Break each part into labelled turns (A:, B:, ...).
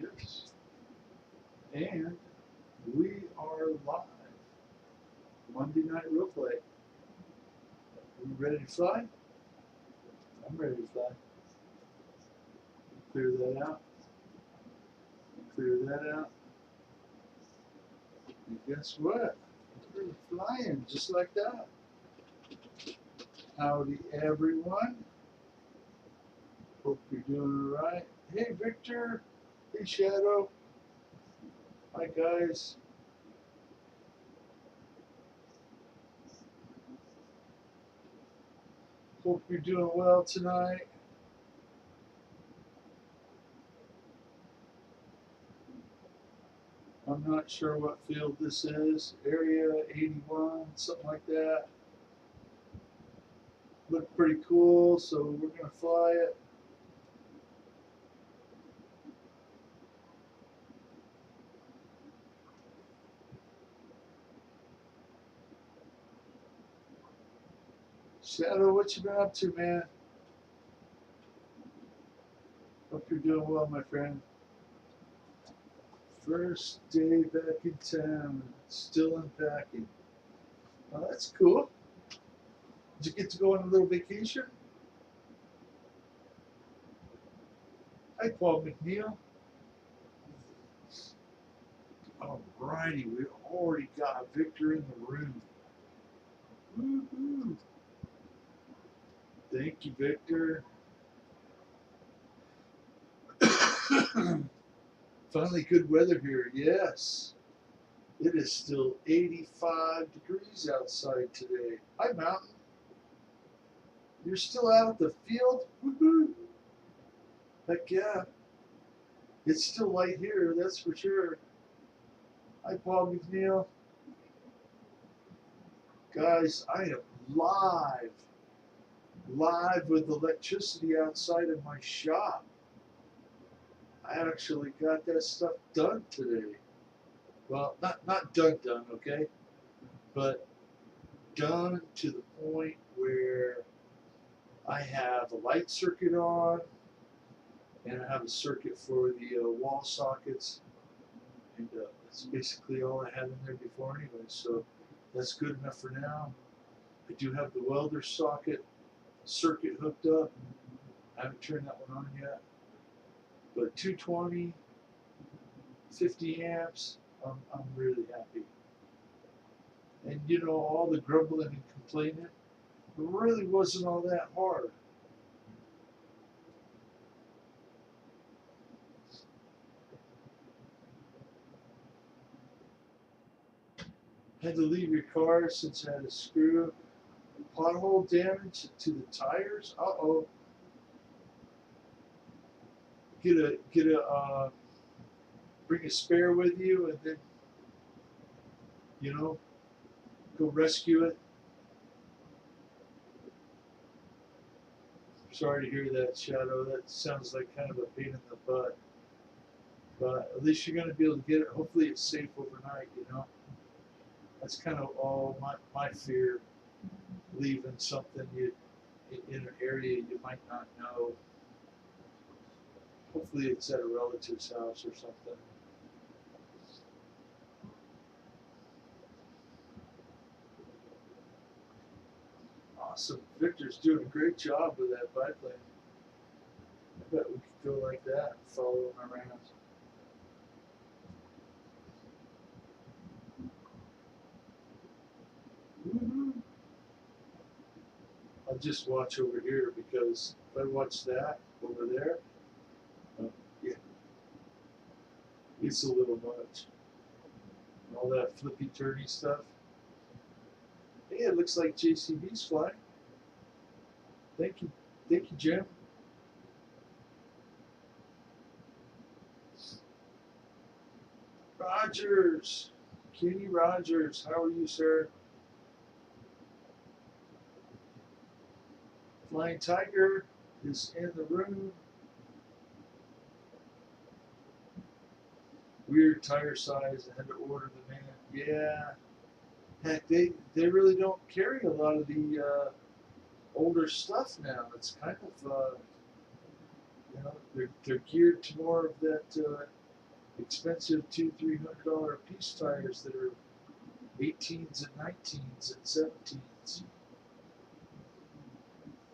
A: Yes. And we are live. Monday Night Real Play. Are you ready to fly? I'm ready to fly. Clear that out. Clear that out. And guess what? We're flying just like that. Howdy, everyone. Hope you're doing all right. Hey, Victor. Hey, Shadow. Hi, guys. Hope you're doing well tonight. I'm not sure what field this is. Area 81, something like that. Looked pretty cool, so we're going to fly it. Shadow, what you been up to, man? Hope you're doing well, my friend. First day back in town, still unpacking. Well, that's cool. Did you get to go on a little vacation? Hi, Paul McNeil. Alrighty, we already got Victor in the room. Woo-hoo. Thank you, Victor. Finally, good weather here. Yes. It is still 85 degrees outside today. Hi, Mountain. You're still out at the field? Woohoo! Heck yeah. It's still light here, that's for sure. Hi, Paul McNeil. Guys, I am live with electricity outside of my shop. I actually got that stuff done today. Well, not done, okay? But done to the point where I have a light circuit on, and I have a circuit for the wall sockets, and that's basically all I had in there before anyway, so that's good enough for now. I do have the welder socket circuit hooked up. I haven't turned that one on yet, but 220, 50 amps, I'm really happy. And you know, all the grumbling and complaining, it really wasn't all that hard. Had to leave your car since I had a screw. Pothole damage to the tires. Uh-oh. Bring a spare with you, and then, you know, go rescue it. Sorry to hear that, Shadow. That sounds like kind of a pain in the butt. But at least you're going to be able to get it. Hopefully it's safe overnight, you know. That's kind of all my fear, leaving something in an area you might not know. Hopefully it's at a relative's house or something. Awesome. Victor's doing a great job with that biplane. I bet we could go like that and follow him around. Woo-hoo. I'll just watch over here, because if I watch that over there, yeah, it's a little much. All that flippy turny stuff. Hey, it looks like JCB's flying. Thank you, Jim. Rogers, Kenny Rogers, how are you, sir? Flying Tiger is in the room. Weird tire size. I had to order the man. Yeah. Heck, they really don't carry a lot of the older stuff now. It's kind of you know, they're geared to more of that expensive $200-300 a piece tires that are 18s and 19s and 17s.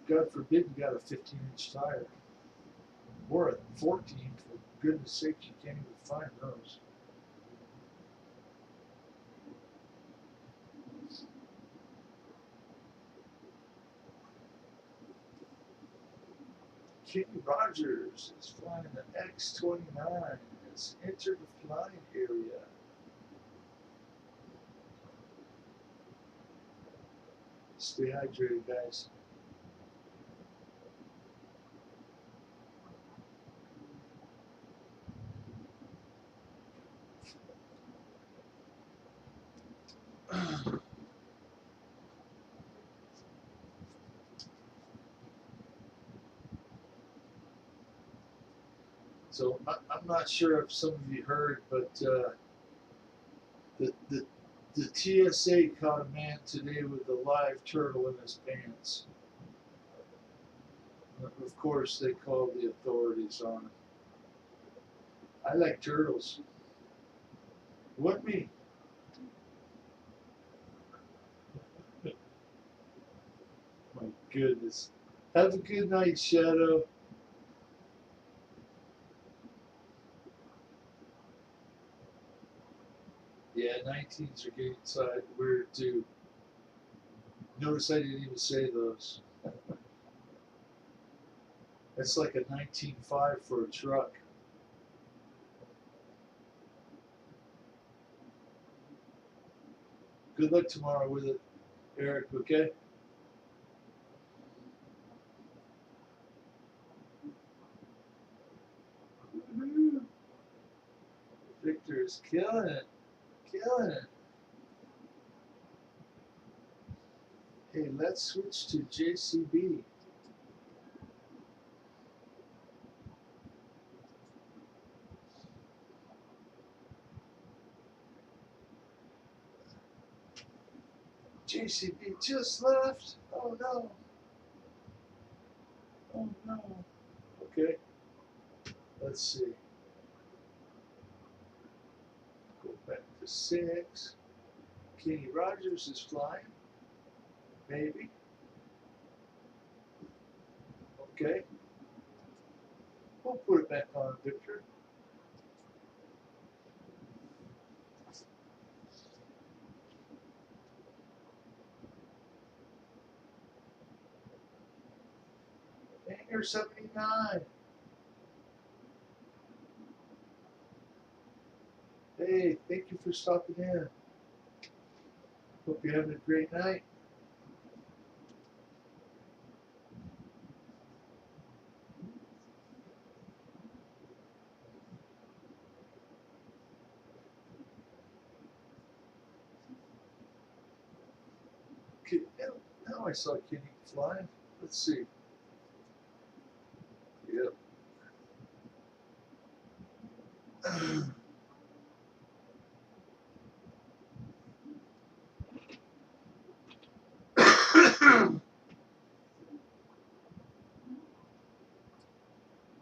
A: God forbid you got a 15-inch tire. Or a 14, for goodness sake, you can't even find those. Kenny Rogers is flying the X-29. Has entered the flying area. Stay hydrated, guys. So I'm not sure if some of you heard, but the TSA caught a man today with a live turtle in his pants. Of course, they called the authorities on him. I like turtles. What me? My goodness. Have a good night, Shadow. Yeah, 19s are getting weird too. Notice I didn't even say those. That's like a 19.5 for a truck. Good luck tomorrow with it, Eric, okay? Victor is killing it. Killing it. Hey, let's switch to JCB. JCB just left. Oh no. Oh no. Okay. Let's see. Go back to 6. Kenny Rogers is flying. Maybe. Okay. We'll put it back on, Victor. Hangar 79. Hey, thank you for stopping in. Hope you're having a great night. Okay, now I saw Kenny flying. Let's see. Yep.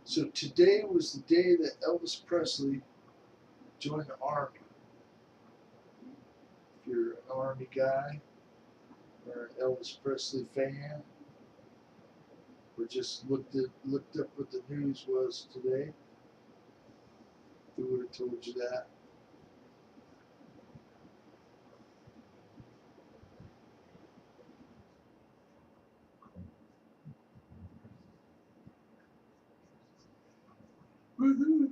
A: So today was the day that Elvis Presley joined the Army. If you're an Army guy or an Elvis Presley fan, or just looked up what the news was today, we would have told you that. Woohoo!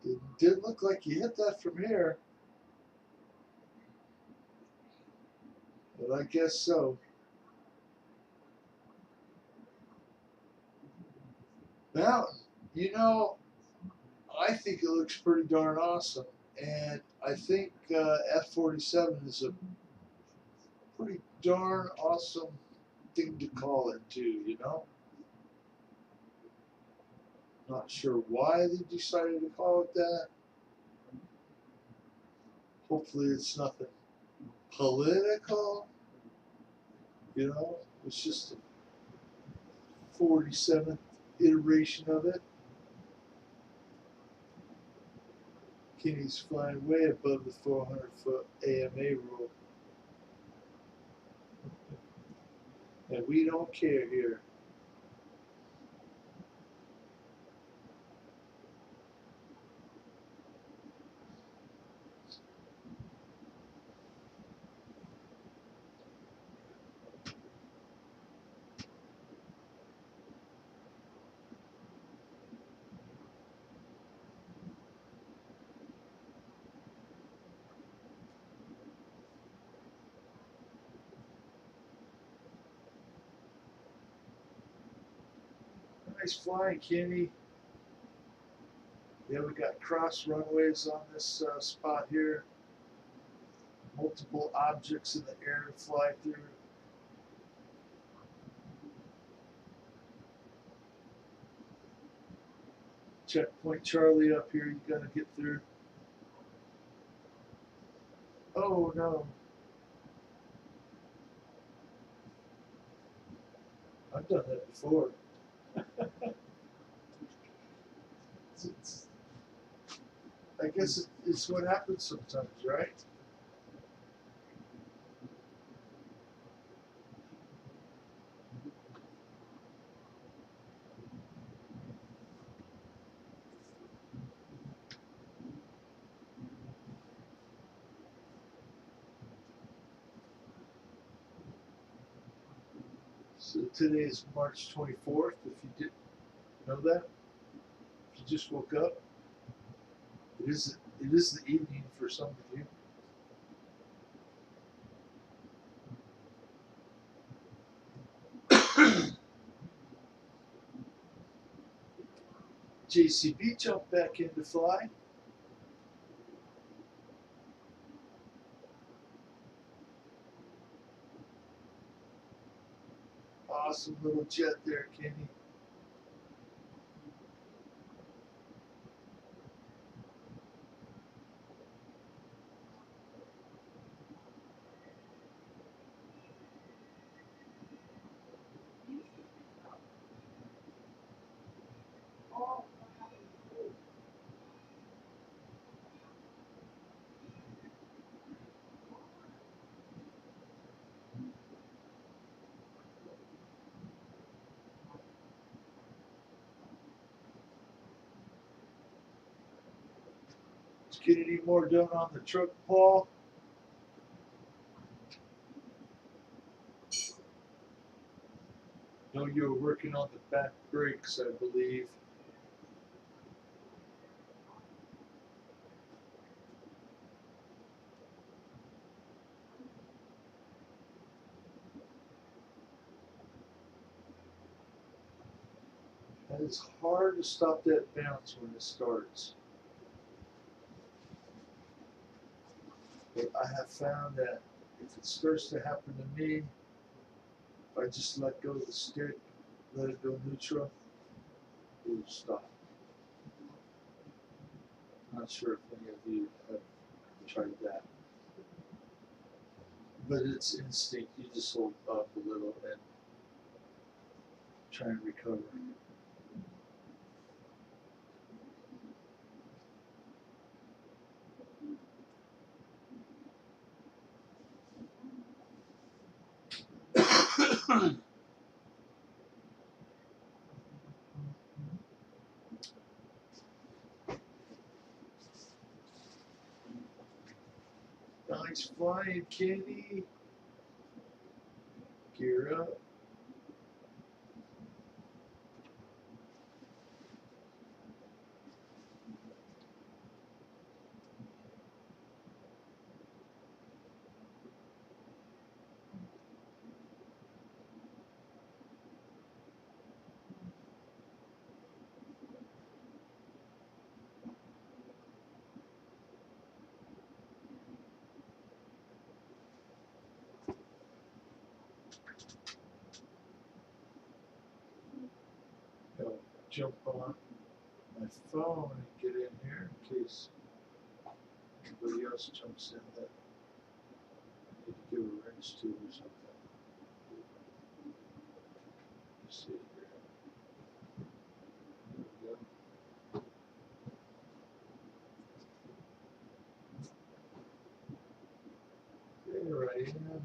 A: It did look like you hit that from here, but I guess so. Now, you know, I think it looks pretty darn awesome, and I think F-47 is a pretty darn awesome thing to call it too, you know? Not sure why they decided to call it that. Hopefully it's nothing political. You know, it's just the 47th iteration of it. Kenny's flying way above the 400-foot AMA rule. And we don't care here. Nice flying, Kenny. Yeah, we got cross runways on this spot here. Multiple objects in the air to fly through. Checkpoint Charlie up here, you gotta get through. Oh no. I've done that before. It's, I guess it's what happens sometimes, right? So today is March 24th, if you didn't know that. If you just woke up, it is the evening for some of you. JCB jumped back into fly. Awesome little jet there, Kenny. Let's get any more done on the truck, Paul. No, you were working on the back brakes, I believe. And it's hard to stop that bounce when it starts. But I have found that if it starts to happen to me, if I just let go of the stick, let it go neutral, it will stop. Not sure if any of you have tried that. But it's instinct. You just hold up a little and try and recover. Nice flying, Kenny. Gear up. Go jump on. my phone and get in here in case anybody else jumps in that I need to give a wrench to or something. Let's see here. There we go. There I am.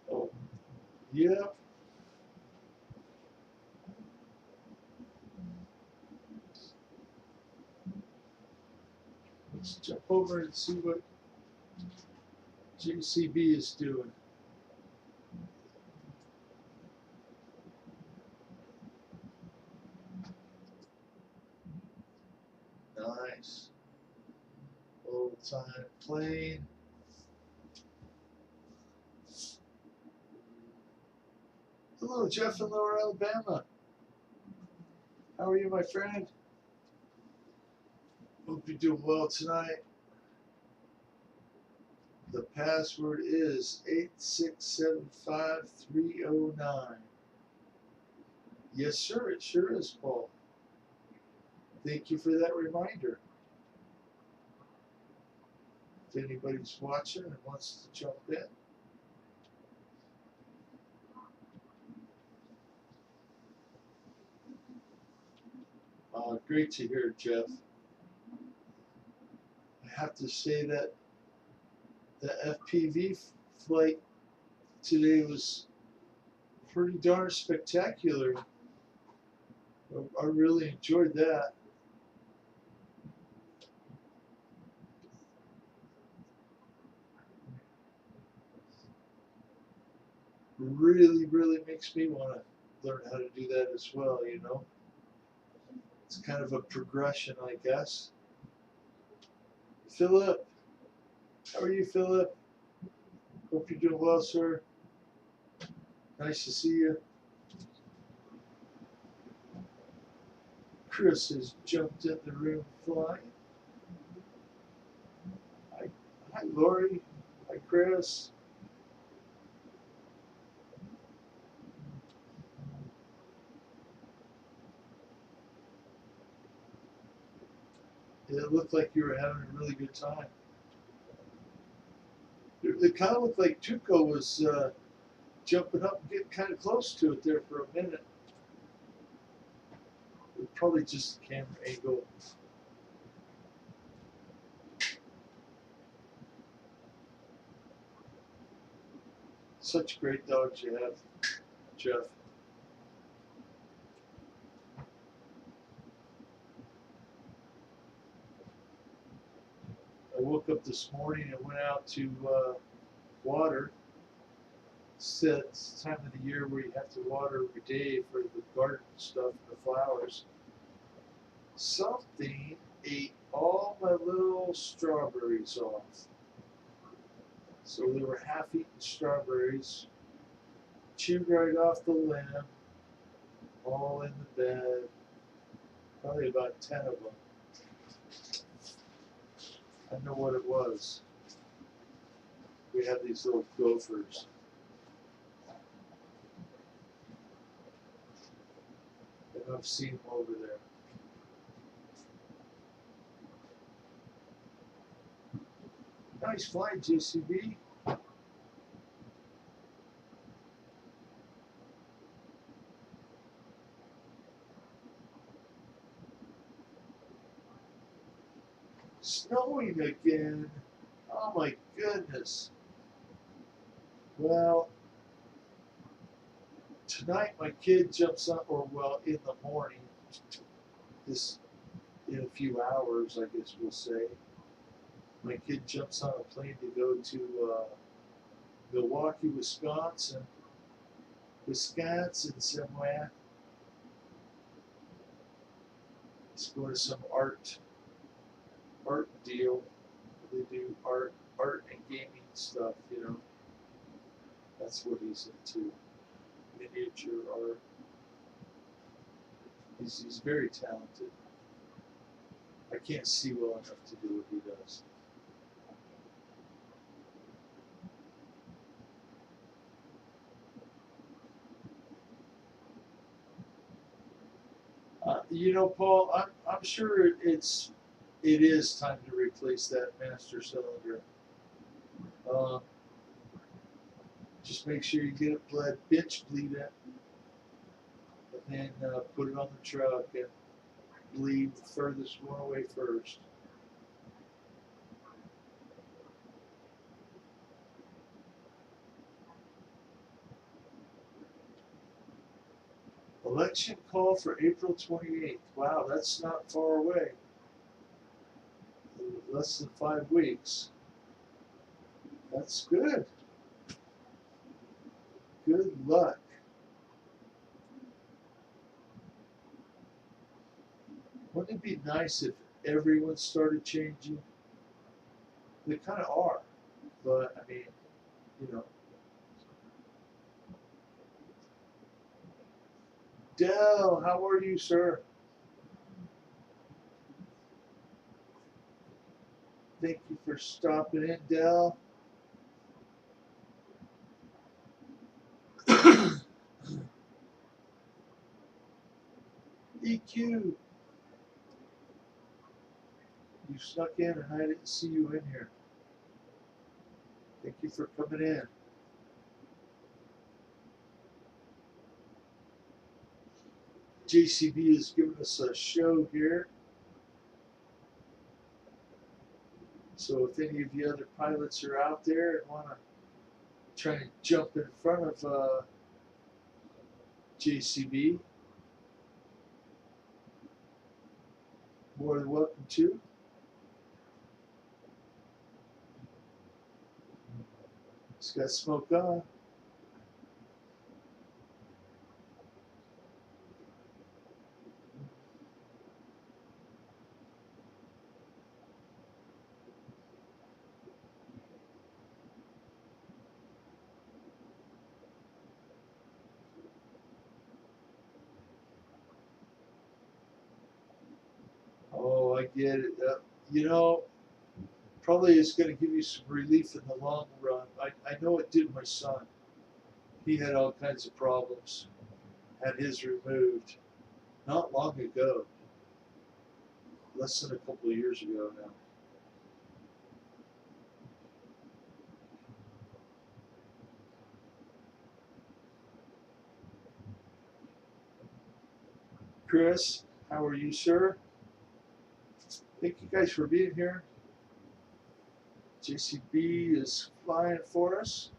A: Oh, yep. Let's jump over and see what JCB is doing. Nice. Old time plane. Hello, Jeff in Lower Alabama. How are you, my friend? Hope you're doing well tonight. The password is 8675309. Yes, sir, it sure is, Paul. Thank you for that reminder. If anybody's watching and wants to jump in. Great to hear, Jeff. I have to say that the FPV flight today was pretty darn spectacular. I really enjoyed that. Really makes me want to learn how to do that as well, you know. It's kind of a progression, I guess. Philip, how are you, Philip? Hope you're doing well, sir. Nice to see you. Chris has jumped in the room flying. Hi, Lori. Hi, Chris. It looked like you were having a really good time. It kind of looked like Tuco was jumping up and getting kind of close to it there for a minute. It was probably just the camera angle. Such great dogs you have, Jeff. I woke up this morning and went out to water. It's the time of the year where you have to water every day for the garden stuff and the flowers. Something ate all my little strawberries off. So they were half-eaten strawberries, chewed right off the limb, all in the bed. Probably about 10 of them. I know what it was. We have these little gophers. And I've seen them over there. Nice flight, JCB. Snowing again. Oh my goodness. Well, tonight my kid jumps up, or well, in the morning, this in a few hours, I guess we'll say, my kid jumps on a plane to go to Milwaukee, Wisconsin somewhere. He's going to some art deal. basically do art and gaming stuff. You know, that's what he's into. Miniature art. He's very talented. I can't see well enough to do what he does. You know, Paul, I'm sure it is time to replace that master cylinder. Uh, just make sure you get it bench bleed it, and then put it on the truck and bleed the furthest one away first. Election call for April 28th. Wow, that's not far away. Less than 5 weeks. That's good. Good luck. Wouldn't it be nice if everyone started changing? They kind of are, but I mean, you know. Dell, how are you, sir? Thank you for stopping in, Dell. EQ, you snuck in and I didn't see you in here. Thank you for coming in. JCB is giving us a show here. So if any of you other pilots are out there and want to try to jump in front of JCB, more than welcome to. It's got smoke on. Oh, I get it. You know, probably it's going to give you some relief in the long run. I know it did my son. He had all kinds of problems, had his removed not long ago, less than a couple of years ago now. Chris, how are you, sir? Thank you guys for being here. JCB is flying for us.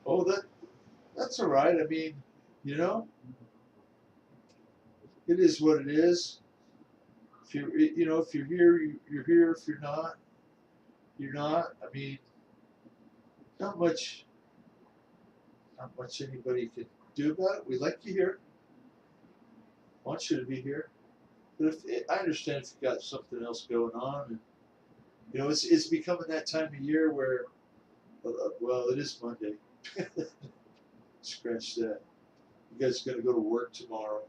A: Oh, that's all right. I mean, you know, it is what it is. If if you're here, you're here. If you're not, you're not. I mean, not much, not much anybody can do about it. We like you here. Want you to be here. But I understand if you got something else going on, and it's becoming that time of year where, well, it is Monday. Scratch that. You guys are gonna go to work tomorrow.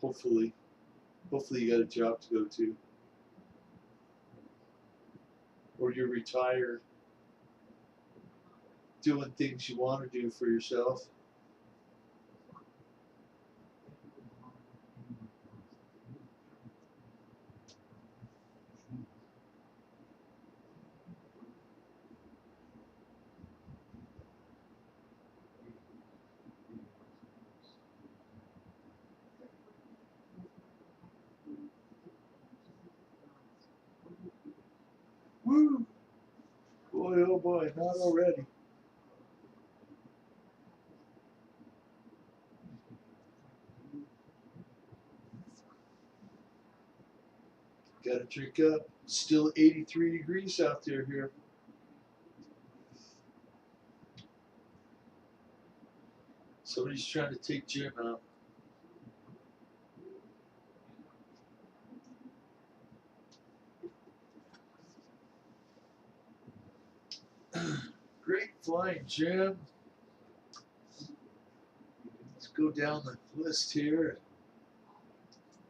A: Hopefully, you got a job to go to, or you're retired, doing things you want to do for yourself. Woo! Boy, oh boy, not already. Gotta drink up. Still 83 degrees out there here. Somebody's trying to take Jim out. Great flying, Jim. Let's go down the list here.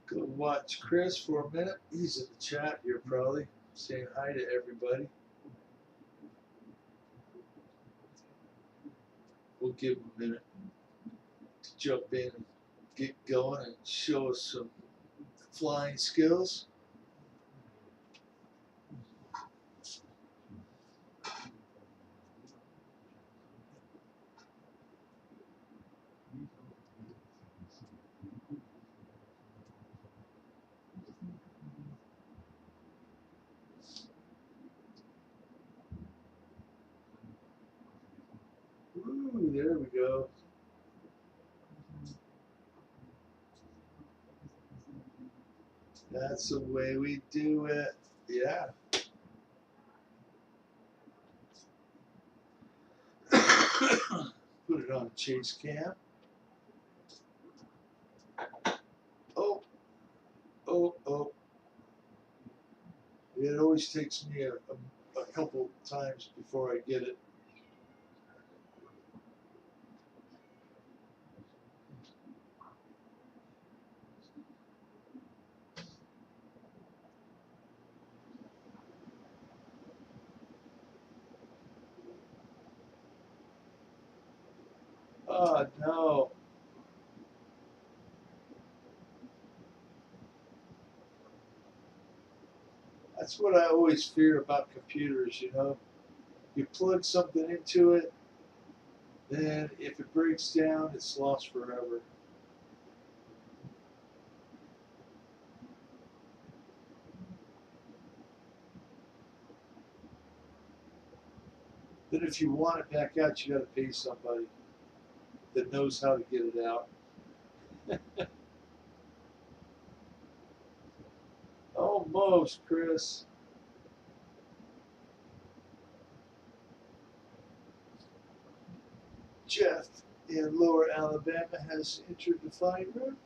A: Go watch Chris for a minute. He's in the chat here probably, saying hi to everybody. We'll give him a minute to jump in and get going and show us some flying skills. Ooh, there we go. That's the way we do it. Yeah. Put it on chase cam. Oh, oh. It always takes me a couple times before I get it. Oh, no. That's what I always fear about computers, you know. You plug something into it, then if it breaks down, it's lost forever. Then if you want it back out, you got to pay somebody that knows how to get it out. Almost, Chris. Jeff in Lower Alabama has entered the flying room.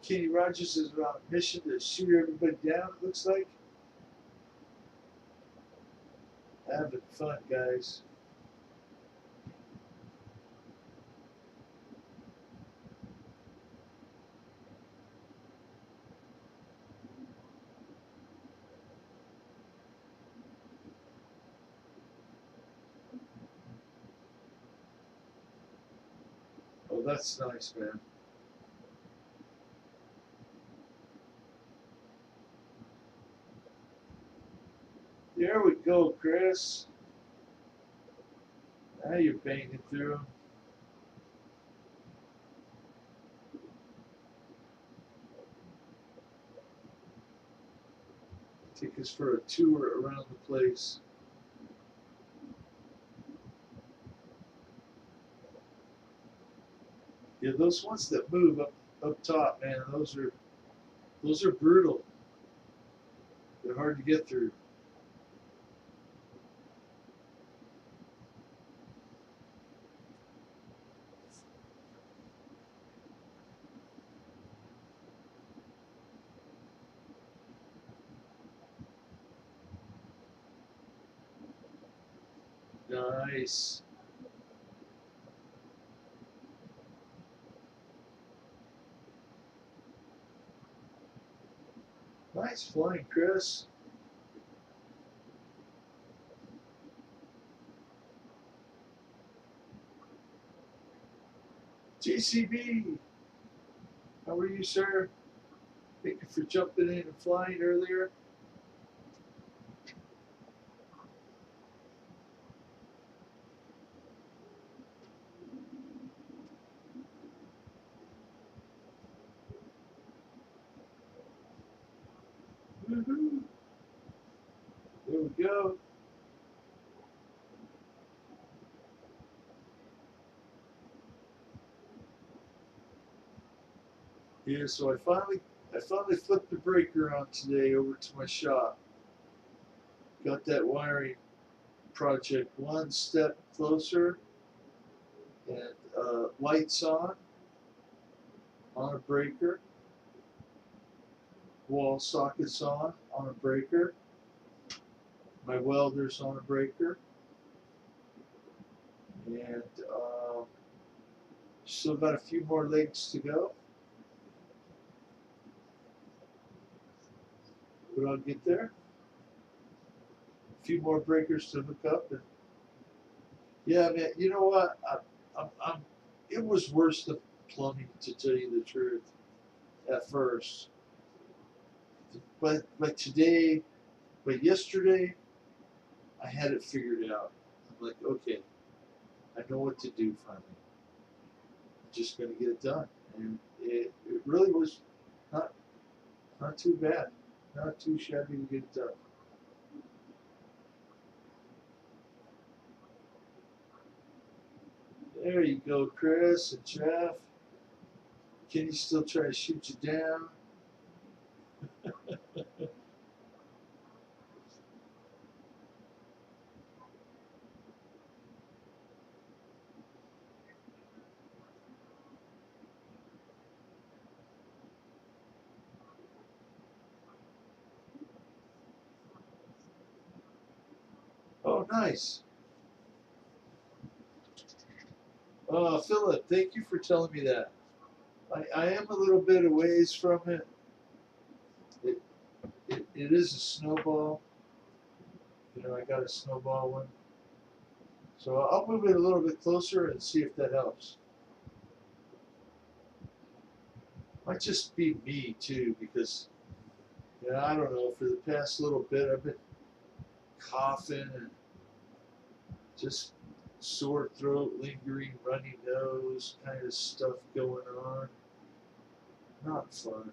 A: Kenny Rogers is on a mission to shoot everybody down, it looks like. Having fun, guys. Oh, that's nice, man. There we go, Chris. Now you're banging through them. Take us for a tour around the place. Yeah, those ones that move up top, man, those are brutal. They're hard to get through. Nice. Nice flying, Chris. JCB, how are you, sir? Thank you for jumping in and flying earlier. Woohoo! There we go. Yeah, so I finally flipped the breaker on today over to my shop. Got that wiring project one step closer, and lights on a breaker, wall sockets on a breaker, my welder's on a breaker, and still got a few more legs to go, but I'll get there. A few more breakers to hook up, and yeah, man. You know what? It was worse than plumbing, to tell you the truth, at first. But today, but yesterday, I had it figured out. I'm like, okay, I know what to do finally. I'm just gonna get it done, and it really was not not too bad, not too shabby to get it done. There you go, Chris and Jeff. Kenny still trying to shoot you down. Oh, nice. Philip, thank you for telling me that. I am a little bit a ways from it. It, it is a snowball. You know, I got a snowball one. So I'll move it a little bit closer and see if that helps. Might just be me too, because yeah, I don't know. For the past little bit, I've been coughing and just sore throat, lingering, runny nose, kind of stuff going on. Not fun.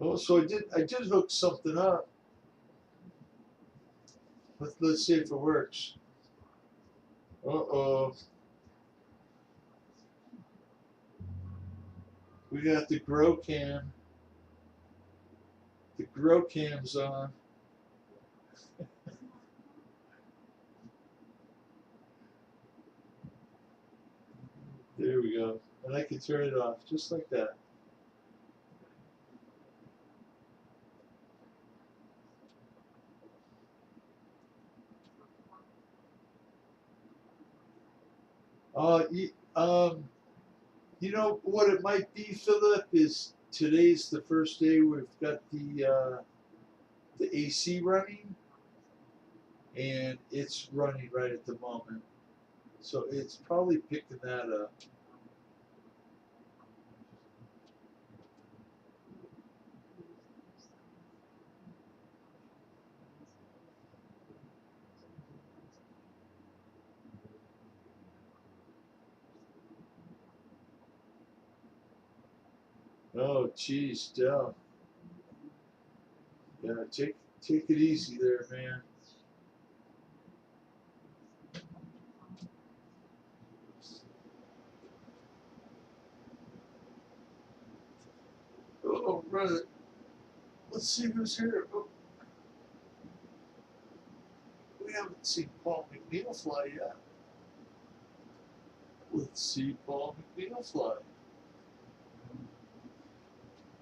A: Oh, so I did hook something up. Let's see if it works. Uh-oh. We got the grow cam. The grow cam's on. There we go. And I can turn it off just like that. Uh, you, um, you know what it might be, Philip, is today's the first day we've got the AC running, and it's running right at the moment. So it's probably picking that up. Oh, geez, Dell. Yeah, take it easy there, man. Oh, brother. Let's see who's here. Oh, we haven't seen Paul McNeil fly yet. Let's see Paul McNeil fly.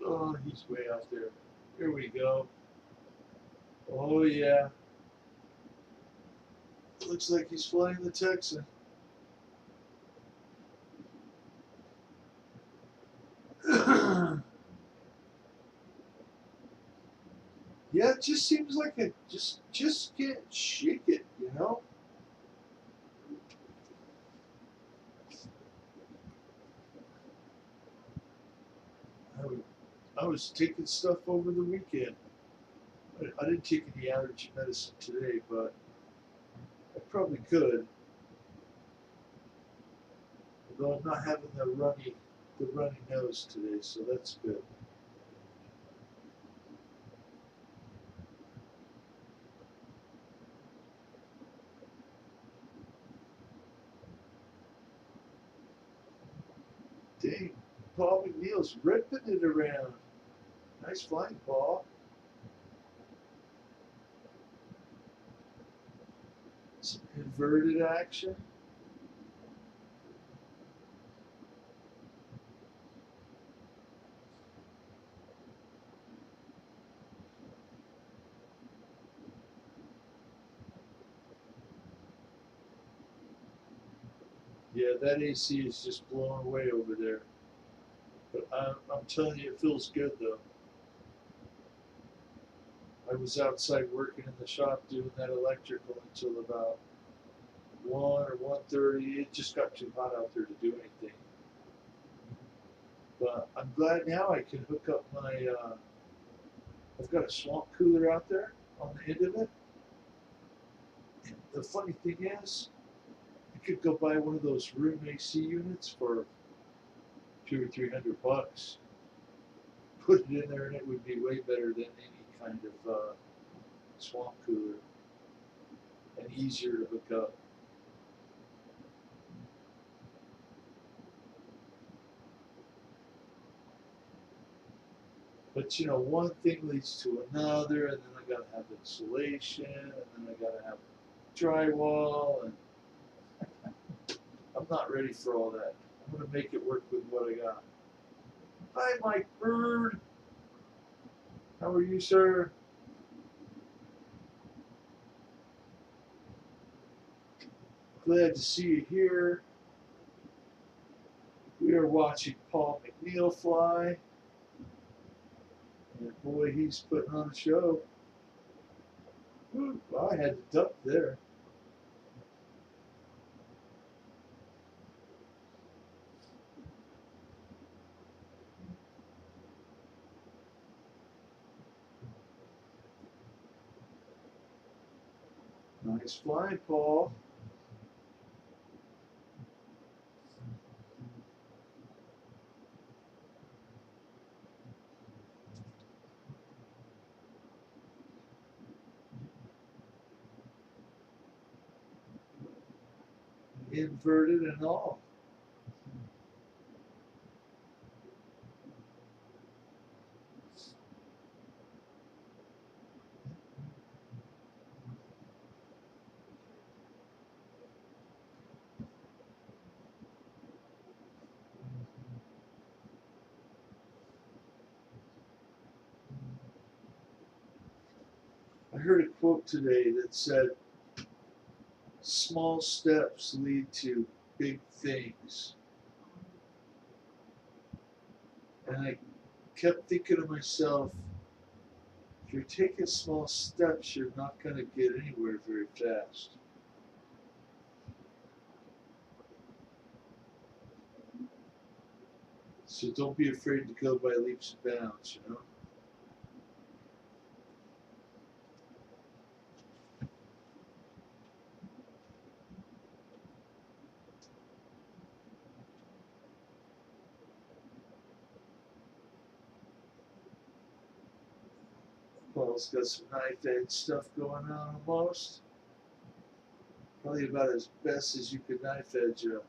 A: Oh, he's way out there. Here we go. Oh, yeah. Looks like he's flying the Texan. Yeah, it just seems like it just can't shake it, you know? I was, I was taking stuff over the weekend. I didn't take any allergy medicine today, but I probably could. Although I'm not having the runny nose today, so that's good. Dang, Paul McNeil's ripping it around. Nice flying, Paul. Some inverted action. Yeah, that AC is just blowing away over there. But I'm telling you, it feels good though. I was outside working in the shop doing that electrical until about 1 or 1:30. It just got too hot out there to do anything. But I'm glad now I can hook up my. I've got a swamp cooler out there on the end of it. And the funny thing is, you could go buy one of those room AC units for $200 or $300. Put it in there, and it would be way better than any kind of swamp cooler, and easier to hook up. But you know, one thing leads to another, and then I gotta have insulation, and then I gotta have drywall, and I'm not ready for all that. I'm gonna make it work with what I got. Hi, Mike Bird. How are you, sir? Glad to see you here. We are watching Paul McNeil fly, and boy, he's putting on a show. Ooh, I had to duck there. Nice flying, Paul. Inverted and all. I heard a quote today that said, small steps lead to big things. And I kept thinking to myself, if you're taking small steps, you're not going to get anywhere very fast. So don't be afraid to go by leaps and bounds, you know? Paul's got some knife edge stuff going on almost. Probably about as best as you could knife edge an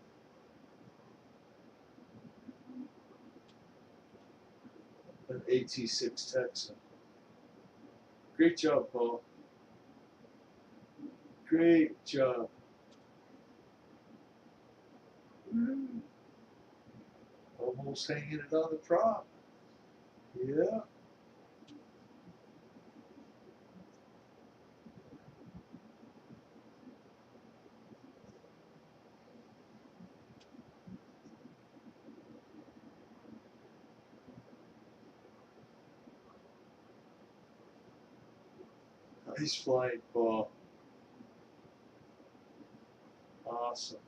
A: AT6 Texan. Great job, Paul. Great job. Almost hanging it on the prop. Yeah. Nice flying, Paul. Awesome.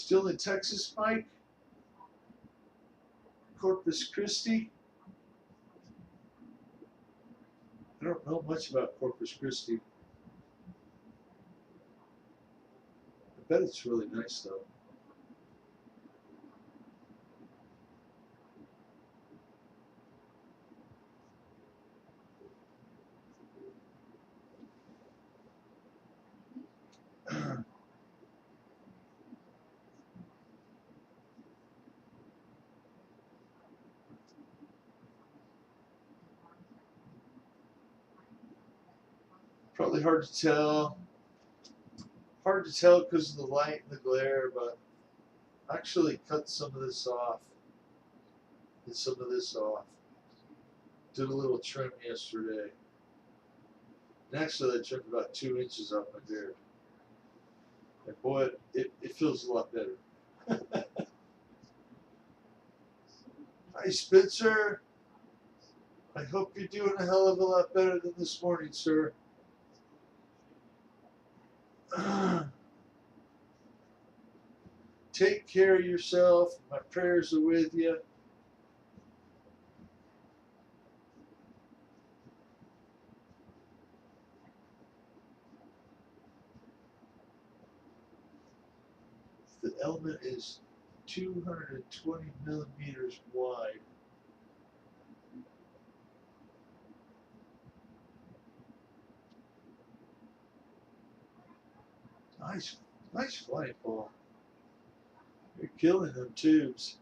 A: Still in Texas, Mike? Corpus Christi? I don't know much about Corpus Christi. I bet it's really nice, though. Probably hard to tell. Hard to tell because of the light and the glare, but I actually cut some of this off. Did some of this off. Did a little trim yesterday. And actually, I trimmed about 2 inches off my beard. And boy, it feels a lot better. Hi, Spencer. I hope you're doing a hell of a lot better than this morning, sir. Take care of yourself. My prayers are with you. The element is 220 millimeters wide. Nice flight, Paul. You're killing them tubes.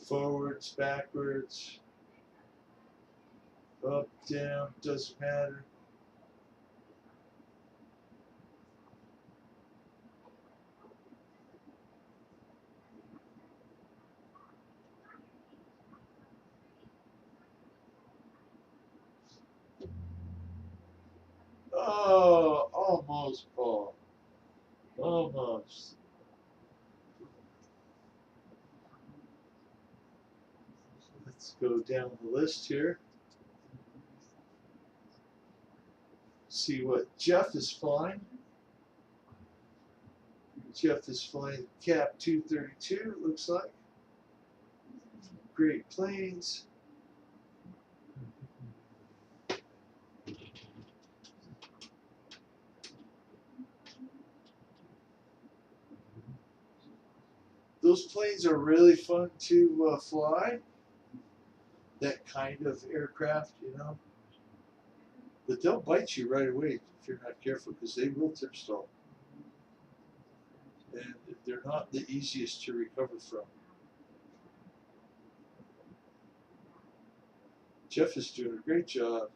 A: Forwards, backwards, up, down, doesn't matter. Oh, almost, Paul. Almost. Let's go down the list here. See what Jeff is flying. Jeff is flying Cap 232, it looks like. Great Plains. Those planes are really fun to fly. That kind of aircraft, you know. But they'll bite you right away if you're not careful because they will tip stall. And they're not the easiest to recover from. Jeff is doing a great job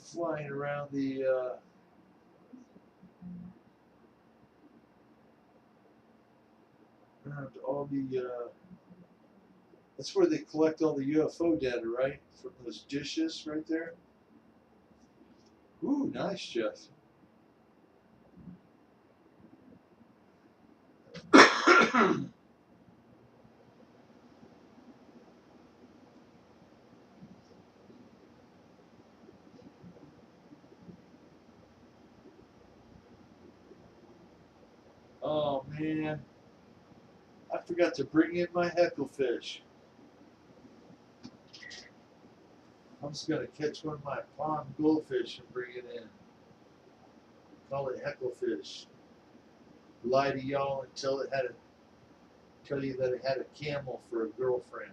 A: flying around the around all the that's where they collect all the UFO data, right? From those dishes right there. Ooh, nice, Jeff. Oh man, I forgot to bring in my hecklefish. I'm just gonna catch one of my pond goldfish and bring it in. Call it hecklefish. Lie to y'all and tell you that it had a camel for a girlfriend.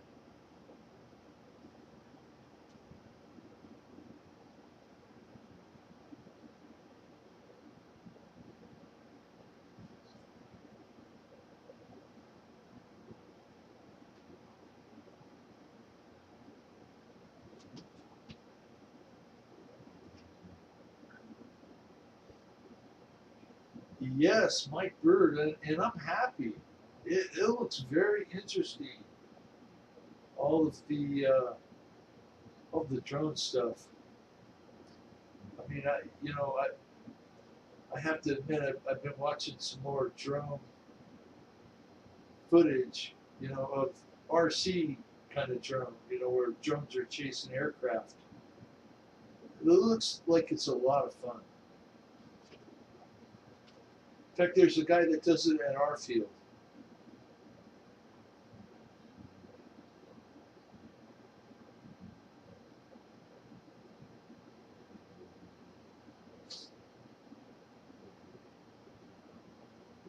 A: Yes, Mike Bird, and I'm happy. It looks very interesting. All of the drone stuff. I mean, I have to admit I've been watching some more drone footage, you know, of RC kind of drone, you know, where drones are chasing aircraft. It looks like it's a lot of fun. fact, there's a guy that does it at our field.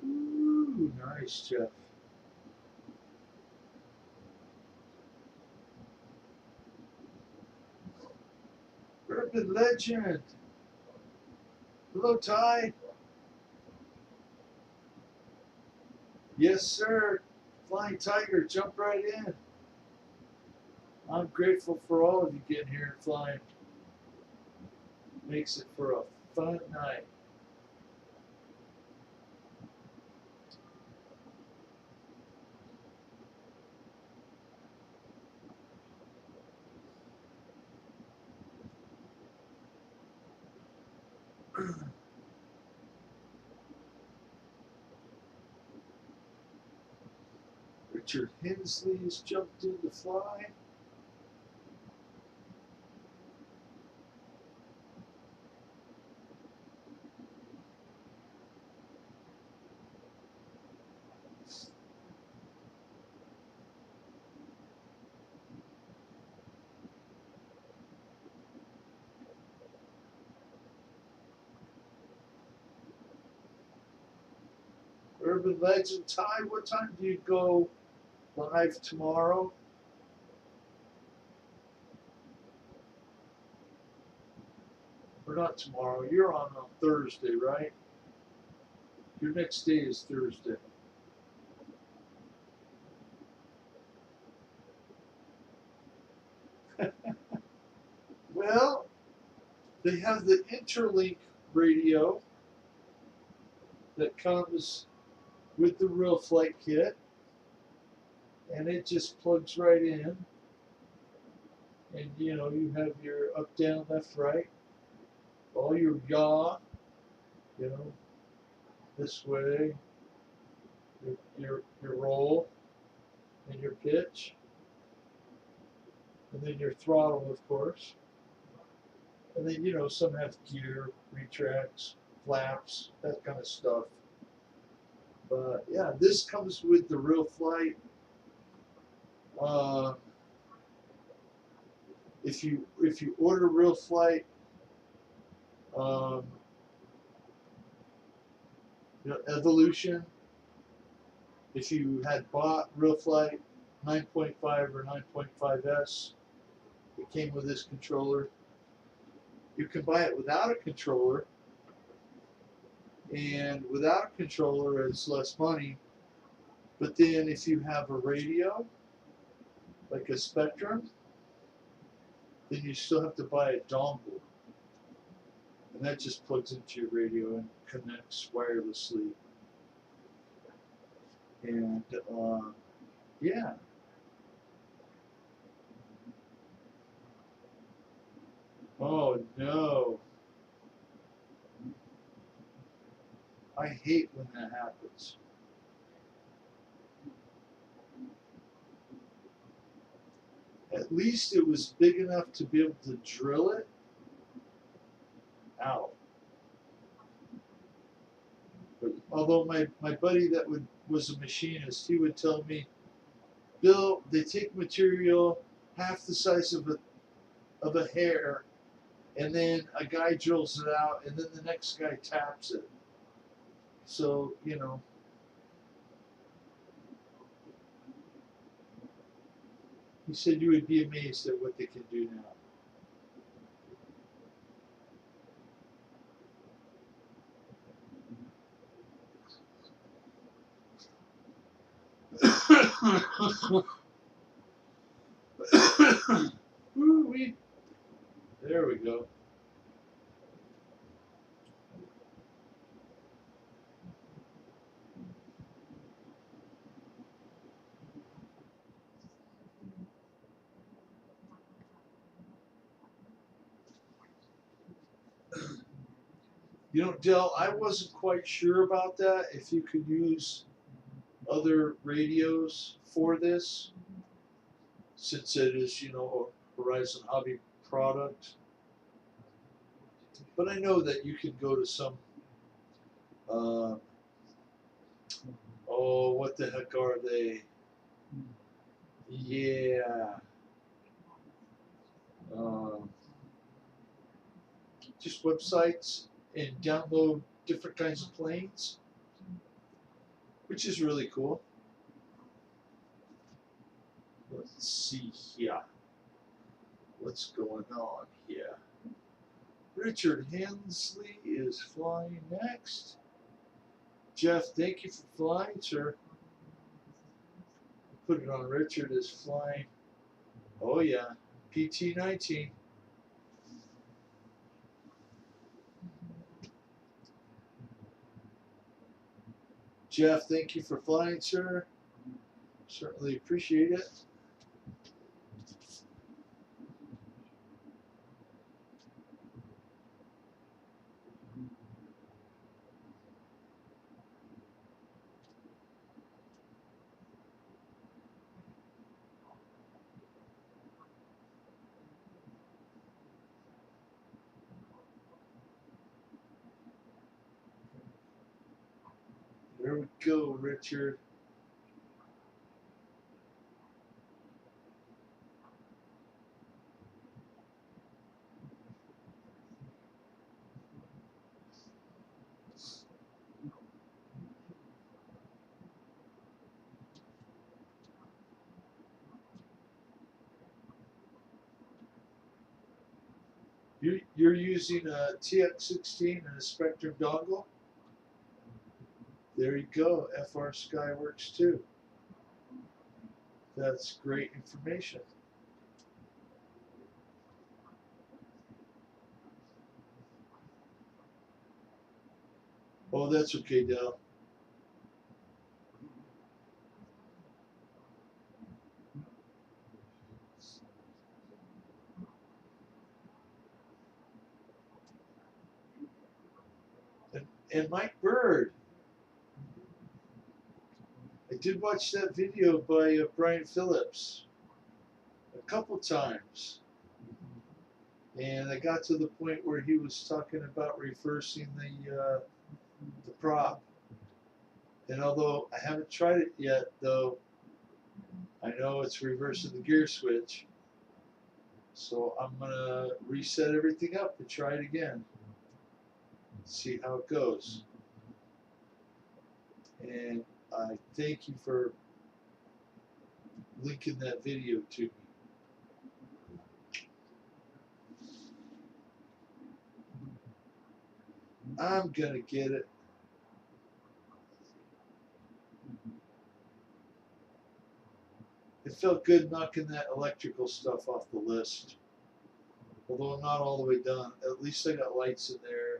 A: Ooh, nice, Jeff. Urban legend. Hello, Ty. Yes, sir. Flying Tiger, jump right in. I'm grateful for all of you getting here and flying. Makes it for a fun night. Richard Hensley's jumped in to fly. Urban Legend, Ty, what time do you go live tomorrow? Or not tomorrow, you're on Thursday, right? Your next day is Thursday. Well, they have the Interlink radio that comes with the real flight kit, and it just plugs right in. And you know, you have your up, down, left, right, all your yaw, you know, this way, your roll, and your pitch, and then your throttle, of course. And then, you know, some have gear, retracts, flaps, that kind of stuff. But yeah, this comes with the real flight. Uh, if you order real flight, um, you know, Evolution, if you had bought real flight 9.5 or 9.5S, it came with this controller. You can buy it without a controller, and without a controller, it's less money. But then if you have a radio, like a Spectrum, then you still have to buy a dongle. And that just plugs into your radio and connects wirelessly. And yeah. Oh no. I hate when that happens. At least it was big enough to be able to drill it out. But although my buddy that was a machinist, he would tell me, Bill, they take material half the size of a hair, and then a guy drills it out, and then the next guy taps it. So, you know, he said you would be amazed at what they can do now. Ooh, there we go. You know, Dell, I wasn't quite sure about that. If you could use other radios for this, since it is, you know, a Horizon Hobby product. But I know that you can go to some uh, Oh, what the heck are they? Yeah. Um, just websites and download different kinds of planes, which is really cool. Let's see here. What's going on here? Richard Hensley is flying next. Jeff, thank you for flying, sir. Put it on Richard is flying. Oh yeah, PT-19. Jeff, thank you for flying, sir. Certainly appreciate it. There we go, Richard. You're using a TX16 and a Spectrum dongle? There you go. FR Skyworks too. That's great information. Oh, that's okay, Dell. And Mike Bird. I did watch that video by Brian Phillips a couple times. And I got to the point where he was talking about reversing the prop. And although I haven't tried it yet, though, I know it's reversing the gear switch. So I'm going to reset everything up and try it again. See how it goes. And I thank you for linking that video to me. I'm going to get it. It felt good knocking that electrical stuff off the list. Although I'm not all the way done. At least I got lights in there.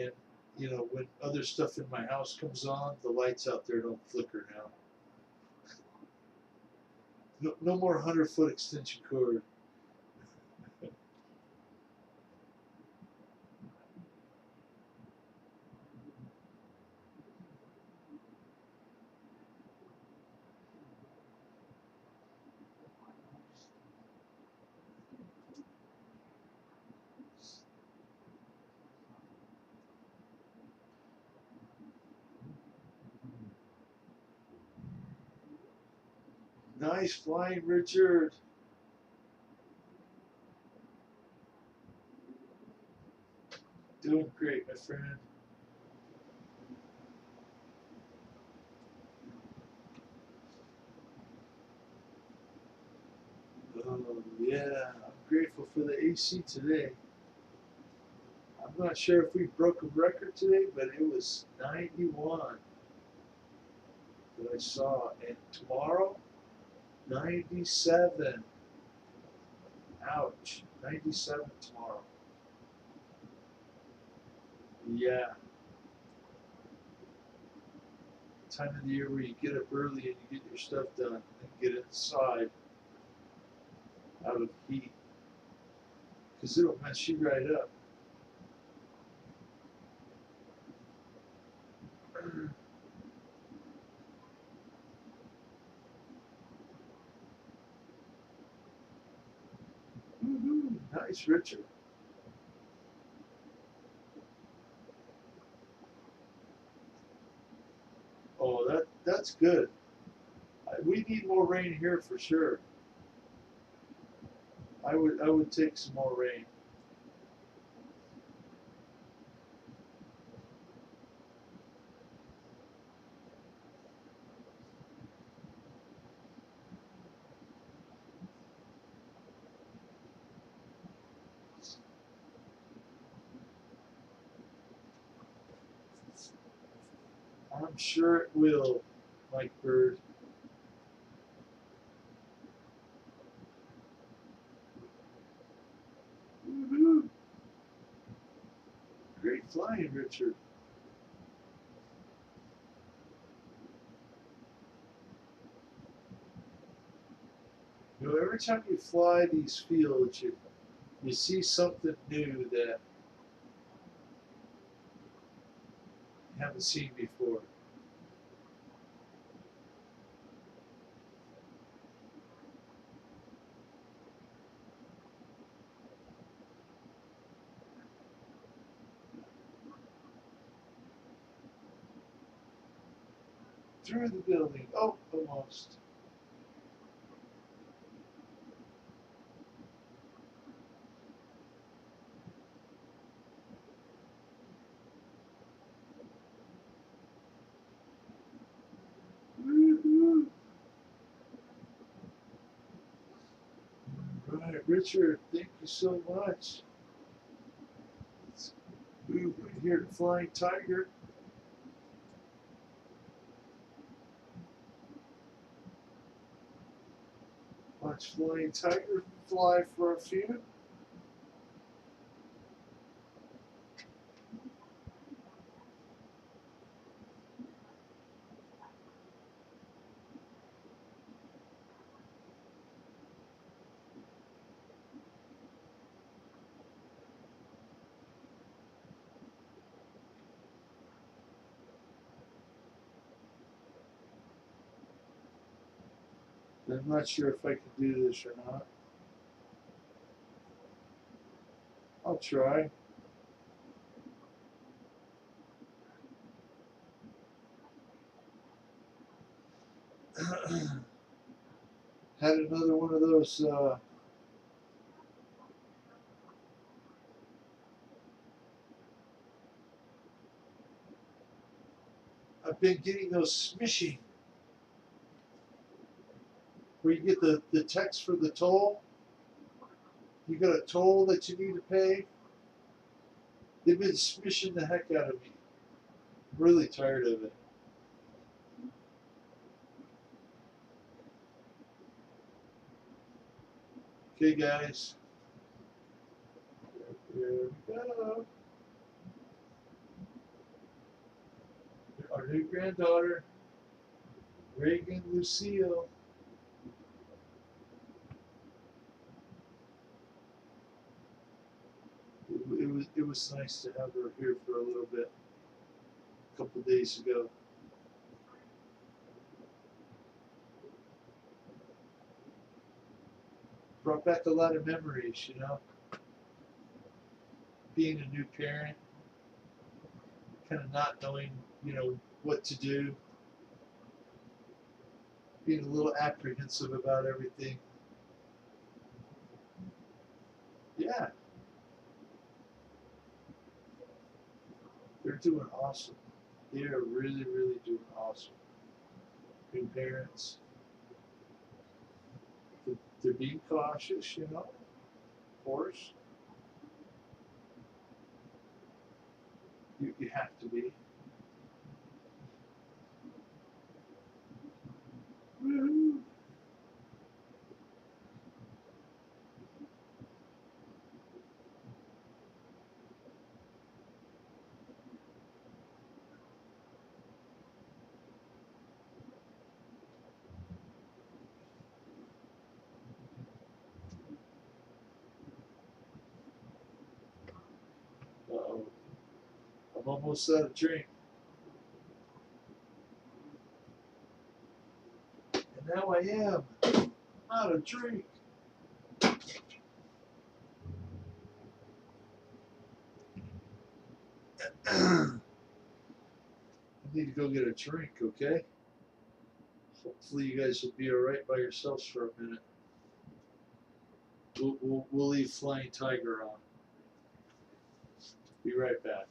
A: And you know, when other stuff in my house comes on, the lights out there don't flicker now. No more 100-foot extension cord. Nice flying, Richard. Doing great, my friend. Oh, yeah. I'm grateful for the AC today. I'm not sure if we broke a record today, but it was 91 that I saw. And tomorrow, 97. Ouch. 97 tomorrow. Yeah. Time of the year where you get up early and you get your stuff done and get inside out of heat. Because it'll mess you right up. Nice, Richard. that's good. We need more rain here for sure. I would take some more rain. I'm sure it will, Mike Bird. Woohoo! Great flying, Richard. You know, every time you fly these fields, you see something new that you haven't seen before. Through the building. Oh, almost. Woohoo! All right, Richard, thank you so much. Let's move right here to Flying Tiger. Watch Flying Tiger fly for a few. I'm not sure if I can do this or not. I'll try. Had another one of those. I've been getting those smishing where you get the text for the toll. You got a toll that you need to pay. They've been smishing the heck out of me. I'm really tired of it. Okay, guys. Here we go. Our new granddaughter, Reagan Lucille. It was nice to have her here for a little bit. A couple of days ago. Brought back a lot of memories, you know. Being a new parent, kind of not knowing, what to do. Being a little apprehensive about everything. Yeah, they're doing awesome. They are really, really doing awesome. New parents. They're being cautious, of course. You have to be. Woo-hoo. Uh-oh. I'm almost out of drink. And now I am out of drink. I need to go get a drink, okay? Hopefully you guys will be alright by yourselves for a minute. We'll leave Flying Tiger on. Be right back.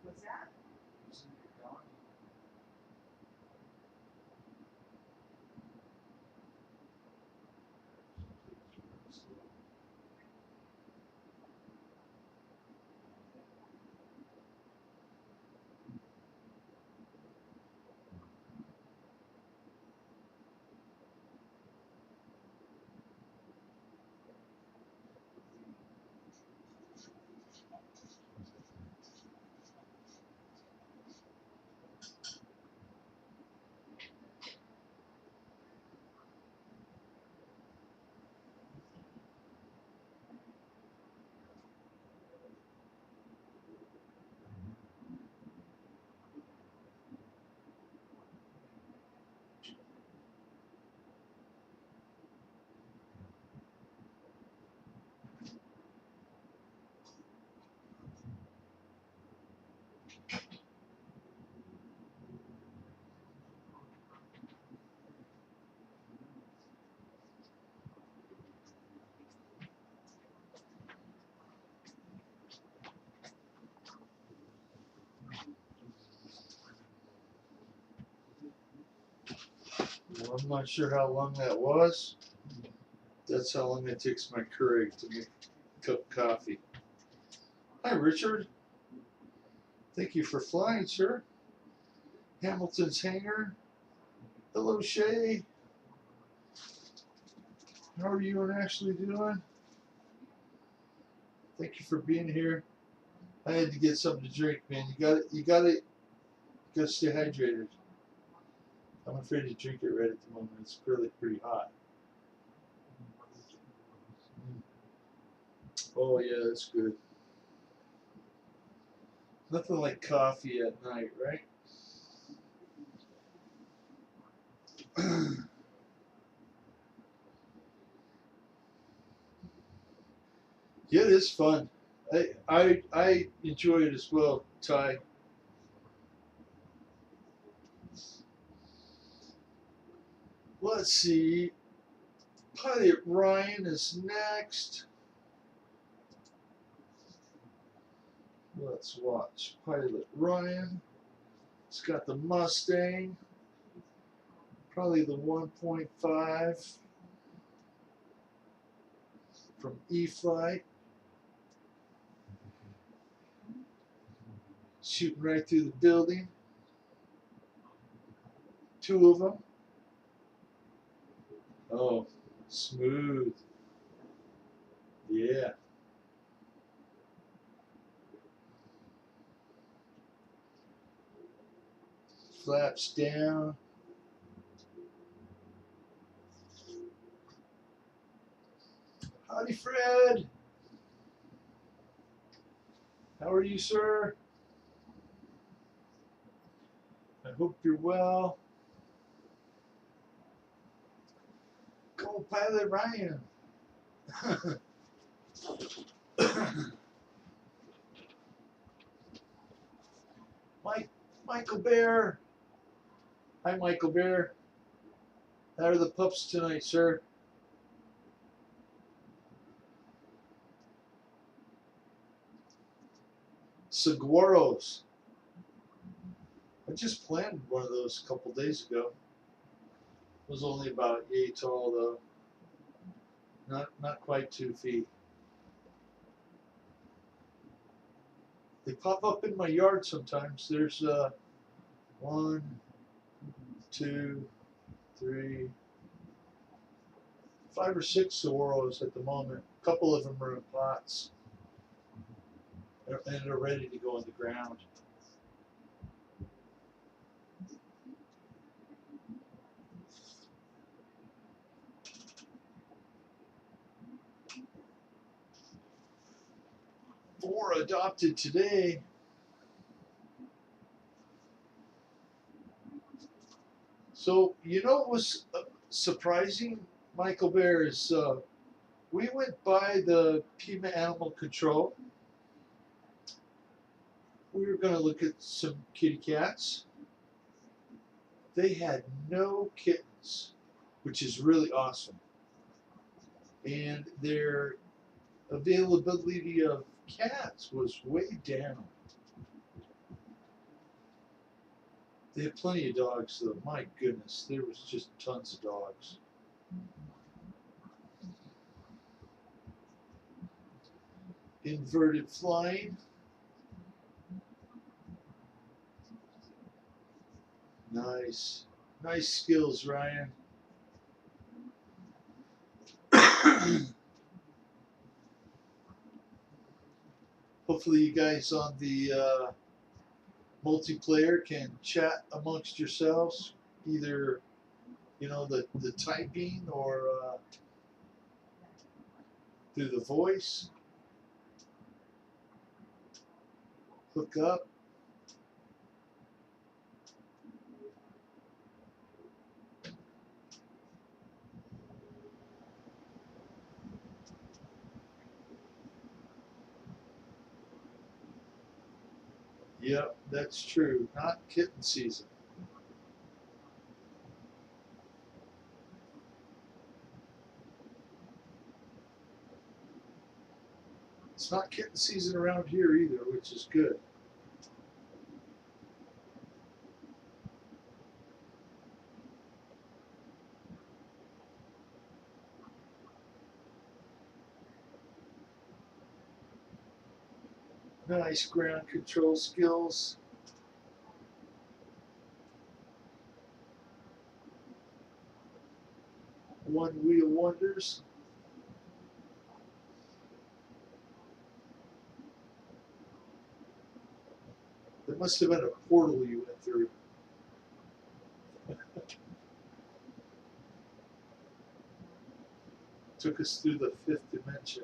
B: What's that?
A: Well, I'm not sure how long that was. That's how long it takes my Keurig to make a cup of coffee. Hi, Richard. Thank you for flying, sir. Hamilton's Hangar. Hello, Shay. How are you and Ashley doing? Thank you for being here. I had to get something to drink, man. You gotta stay hydrated. I'm afraid to drink it right at the moment. It's really pretty hot. Oh yeah, that's good. Nothing like coffee at night, right? Yeah, it is fun. I enjoy it as well, Ty. Let's see. Pilot Ryan is next. Let's watch Pilot Ryan. It's got the Mustang, probably the 1.5 from E-Flight, shooting right through the building. Two of them. Oh, smooth. Yeah. Flaps down. Howdy, Fred. How are you, sir? I hope you're well. Go, Pilot Ryan. Michael Bear. Hi, Michael Bear. How are the pups tonight, sir? Saguaros. I just planted one of those a couple days ago. It was only about yay tall, though. Not quite 2 feet. They pop up in my yard sometimes. There's 1, 2, 3, 5 or 6 saguaros at the moment. A couple of them are in pots, and they're ready to go in the ground. Four adopted today. So, you know what was surprising, Michael Bear, is we went by the Pima Animal Control. We were going to look at some kitty cats. They had no kittens, which is really awesome. And their availability of cats was way down. They had plenty of dogs, though. My goodness, there was just tons of dogs. Inverted flying. Nice. Nice skills, Ryan. Hopefully you guys on the multiplayer can chat amongst yourselves, either the typing or through the voice. Hook up. Yep, that's true. Not kitten season. It's not kitten season around here either, which is good. Nice ground control skills. One wheel wonders. There must have been a portal you went through. Took us through the 5th dimension.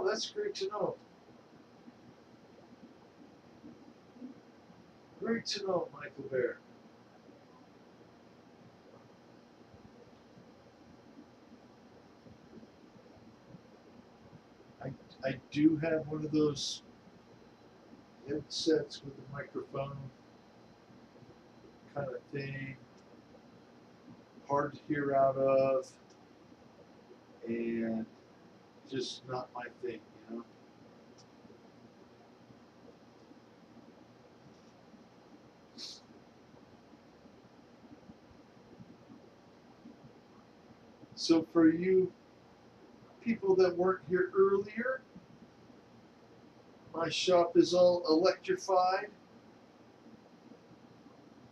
A: Oh, that's great to know. Great to know, Michael Bear. I do have one of those headsets with a microphone kind of thing. Hard to hear out of, and just not my thing, you know. So for you people that weren't here earlier, my shop is all electrified.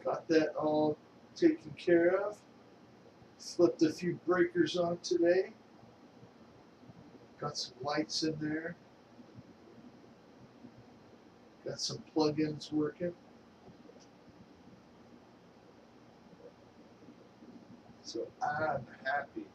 A: Got that all taken care of. Flipped a few breakers on today. Got some lights in there. Got some plug-ins working. So I'm happy.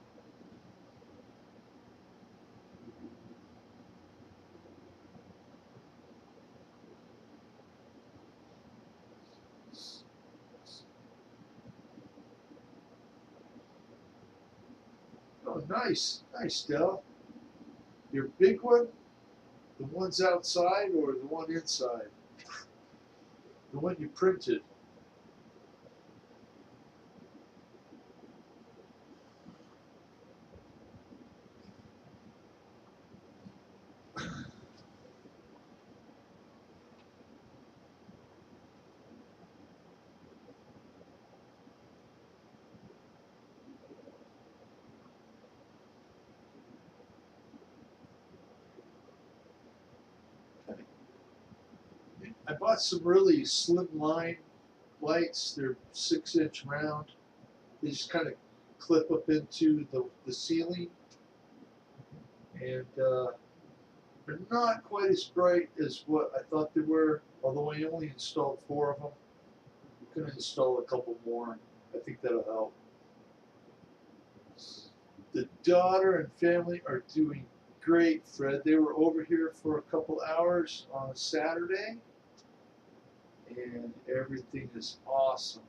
A: Oh, nice. Nice, Del. Your big one? The one's outside or the one inside? The one you printed. I bought some really slim line lights. They're 6-inch round. They just kind of clip up into the ceiling, and they're not quite as bright as what I thought they were. Although I only installed 4 of them, I'm gonna install a couple more. I think that'll help. The daughter and family are doing great, Fred. They were over here for a couple hours on a Saturday, and everything is awesome.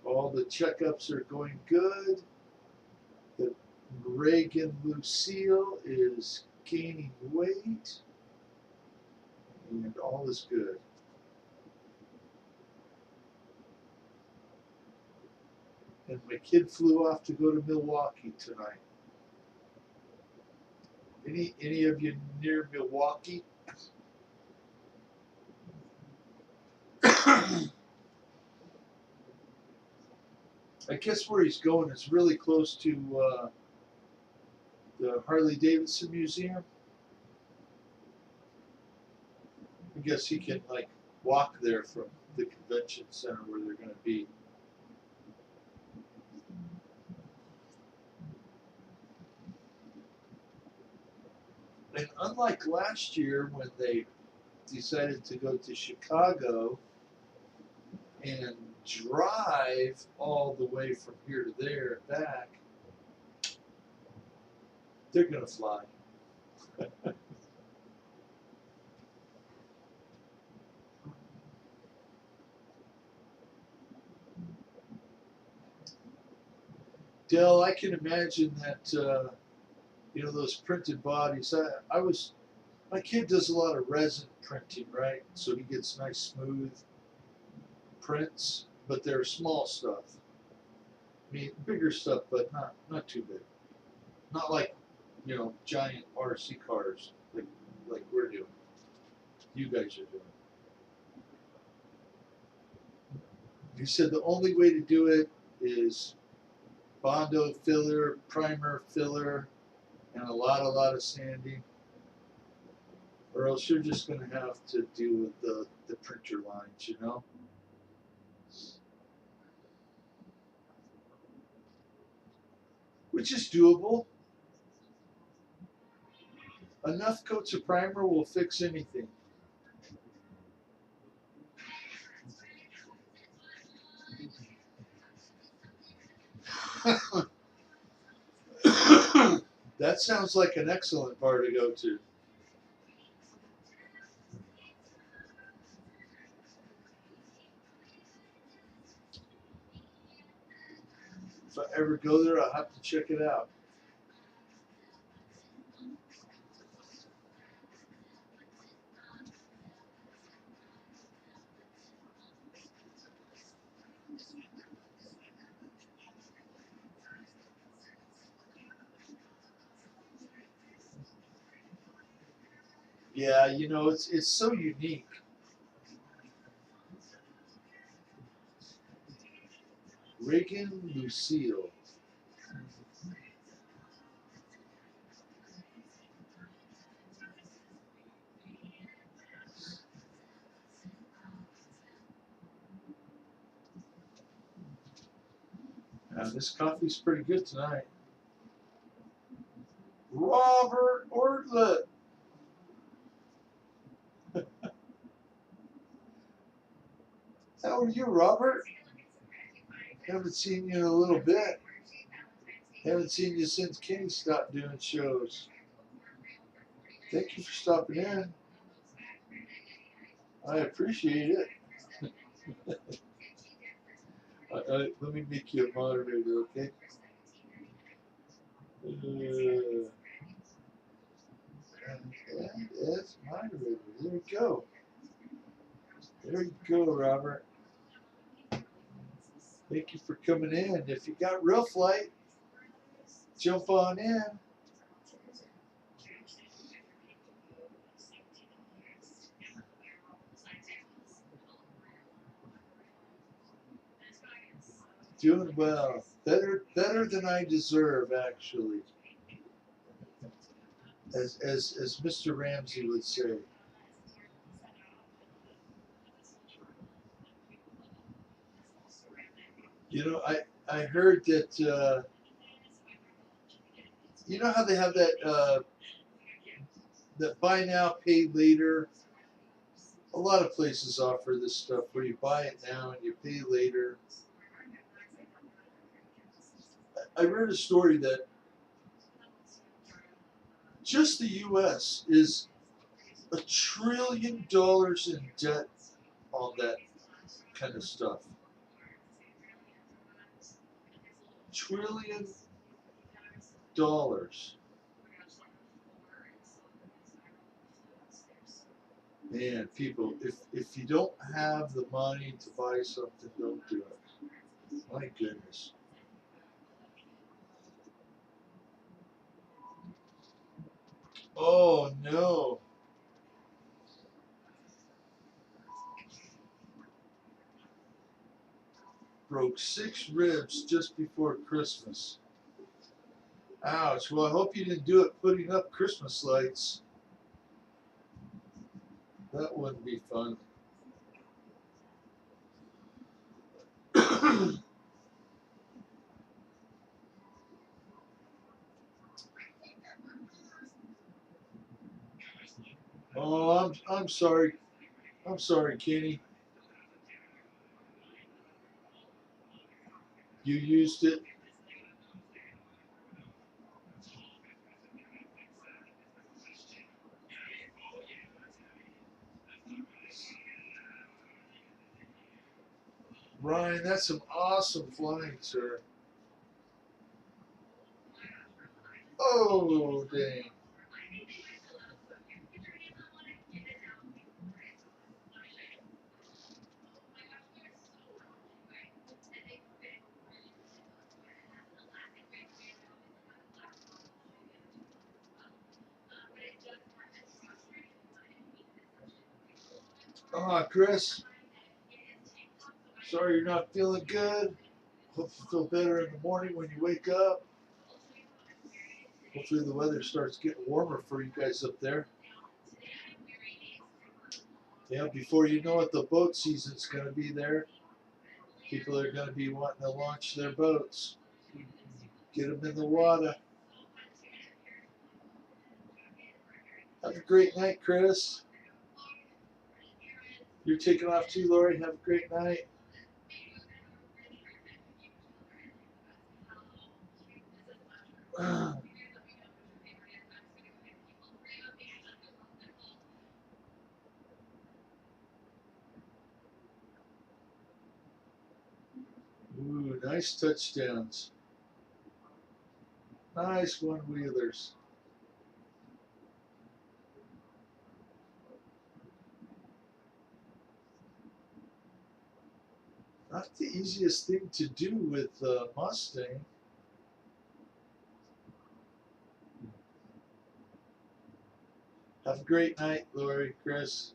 A: All the checkups are going good. The Reagan Lucille is gaining weight, and all is good. And my kid flew off to go to Milwaukee tonight. Any of you near Milwaukee? I guess where he's going is really close to the Harley Davidson Museum. I guess he can like walk there from the convention center where they're going to be. And unlike last year when they decided to go to Chicago and drive all the way from here to there and back, they're going to fly. Dell, I can imagine that, you know, those printed bodies. My kid does a lot of resin printing, right? So he gets nice smooth prints, but they're small stuff. I mean, bigger stuff, but not too big. Not like, you know, giant RC cars like we're doing. You guys are doing. He said the only way to do it is Bondo filler, primer filler, and a lot of sanding, or else you're just going to have to deal with the printer lines, you know. Which is doable. Enough coats of primer will fix anything. That sounds like an excellent bar to go to. If I ever go there, I'll have to check it out. Yeah, you know, it's so unique. Reagan Lucille. This coffee's pretty good tonight. Robert Ortlet. How are you, Robert? Haven't seen you in a little bit. Haven't seen you since Kenny stopped doing shows. Thank you for stopping in. I appreciate it. Let me make you a moderator, okay? And as moderator, there you go. There you go, Robert. Thank you for coming in. If you got real flight, jump on in. Doing well. Better than I deserve, actually. As Mr. Ramsey would say. You know, I heard that you know how they have that buy now, pay later. A lot of places offer this stuff where you buy it now and you pay later. I read a story that just the U.S. is $1 trillion in debt on that kind of stuff. $1 trillion. Man, people, if you don't have the money to buy something, don't do it. My goodness. Oh no. Broke 6 ribs just before Christmas. Ouch. Well, I hope you didn't do it putting up Christmas lights. That wouldn't be fun. Oh, I'm sorry. I'm sorry, Kenny. You used it. Ryan, that's some awesome flying, sir. Oh, dang. Ah, Chris. Sorry you're not feeling good. Hope you feel better in the morning when you wake up. Hopefully the weather starts getting warmer for you guys up there. Yeah, before you know it, the boat season's going to be there. People are going to be wanting to launch their boats. Get them in the water. Have a great night, Chris. You're taking off too, Lori. Have a great night. Ooh, nice touchdowns. Nice one-wheelers. Not the easiest thing to do with Mustang. Have a great night, Lori, Chris.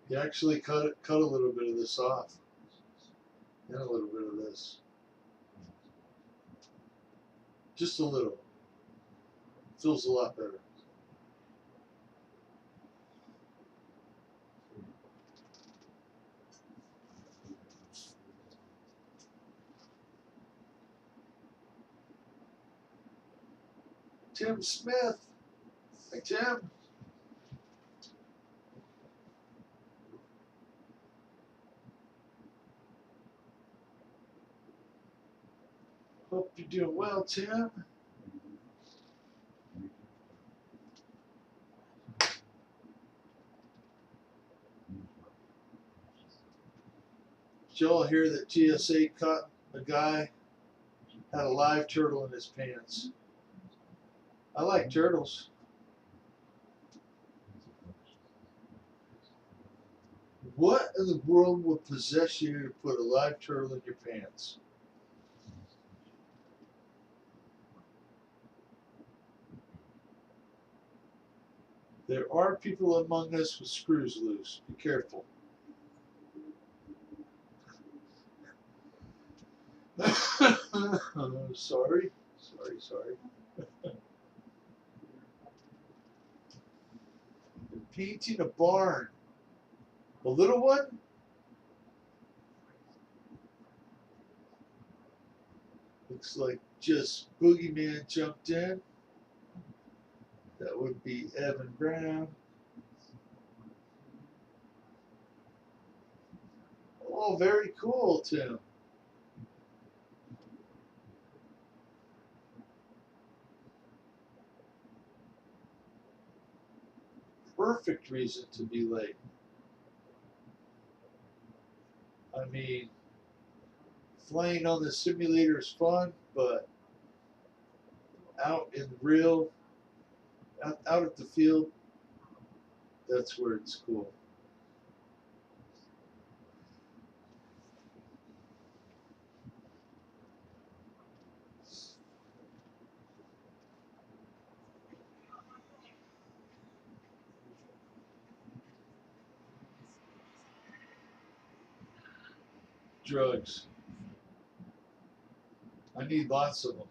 A: You actually cut a little bit of this off, and a little bit of this, just a little. Feels a lot better. Tim Smith. Hey, Tim. Hope you're doing well, Tim. Did y'all hear that TSA caught a guy had a live turtle in his pants? I like turtles. What in the world would possess you to put a live turtle in your pants? There are people among us with screws loose. Be careful. Sorry. Painting a barn. A little one? Looks like just Boogeyman jumped in. That would be Evan Brown. Oh, very cool, Tim. Perfect reason to be late. I mean, flying on the simulator is fun, but out in the real, out at the field, that's where it's cool. Drugs. I need lots of them.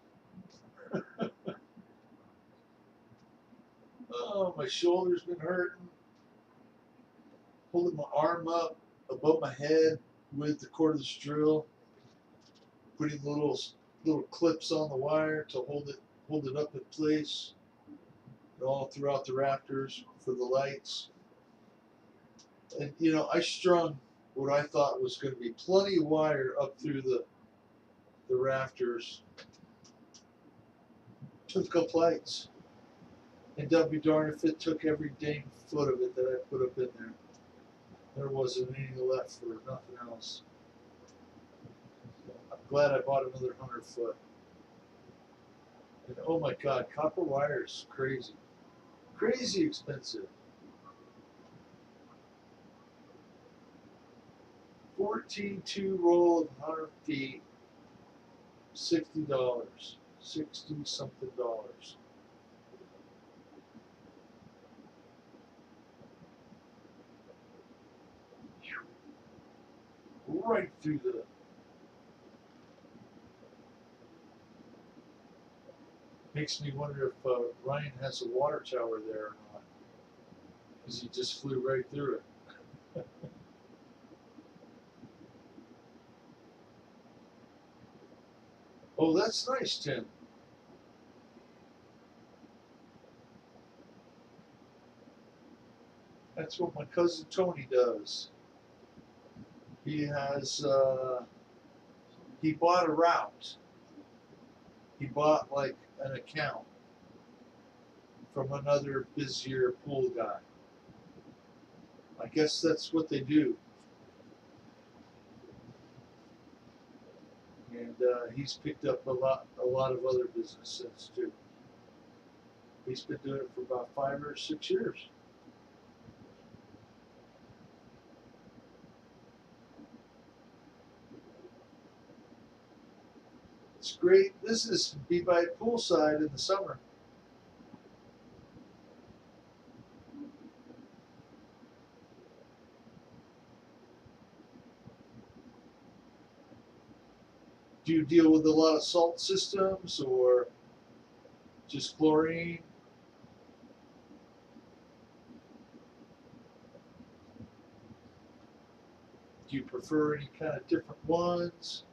A: Oh, my shoulder's been hurting. Holding my arm up above my head with the cordless drill, putting little clips on the wire to hold it up in place, all throughout the rafters for the lights. And you know, I strung what I thought was going to be plenty of wire up through the rafters. Took up lights. And I'll be darned if it took every dang foot of it that I put up in there. There wasn't any left for nothing else. I'm glad I bought another 100 foot. And oh my God, copper wire is crazy. Crazy expensive. 14.2 roll of 100 feet, $60. 60 something dollars. Right through the. Makes me wonder if Ryan has a water tower there or not. Because he just flew right through it. Oh, that's nice, Tim. That's what my cousin Tony does. He has, he bought a route. He bought like an account from another busier pool guy. I guess that's what they do. And he's picked up a lot of other businesses too. He's been doing it for about 5 or 6 years. It's great business to be by poolside in the summer. Do you deal with a lot of salt systems or just chlorine? Do you prefer any kind of different ones?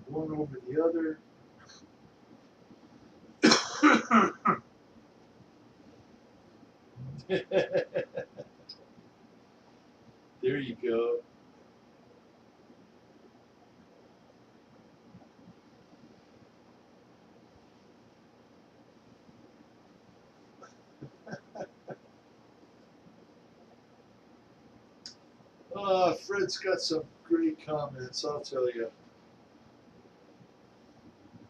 A: One over the other? There you go. Fred's got some great comments, I'll tell you.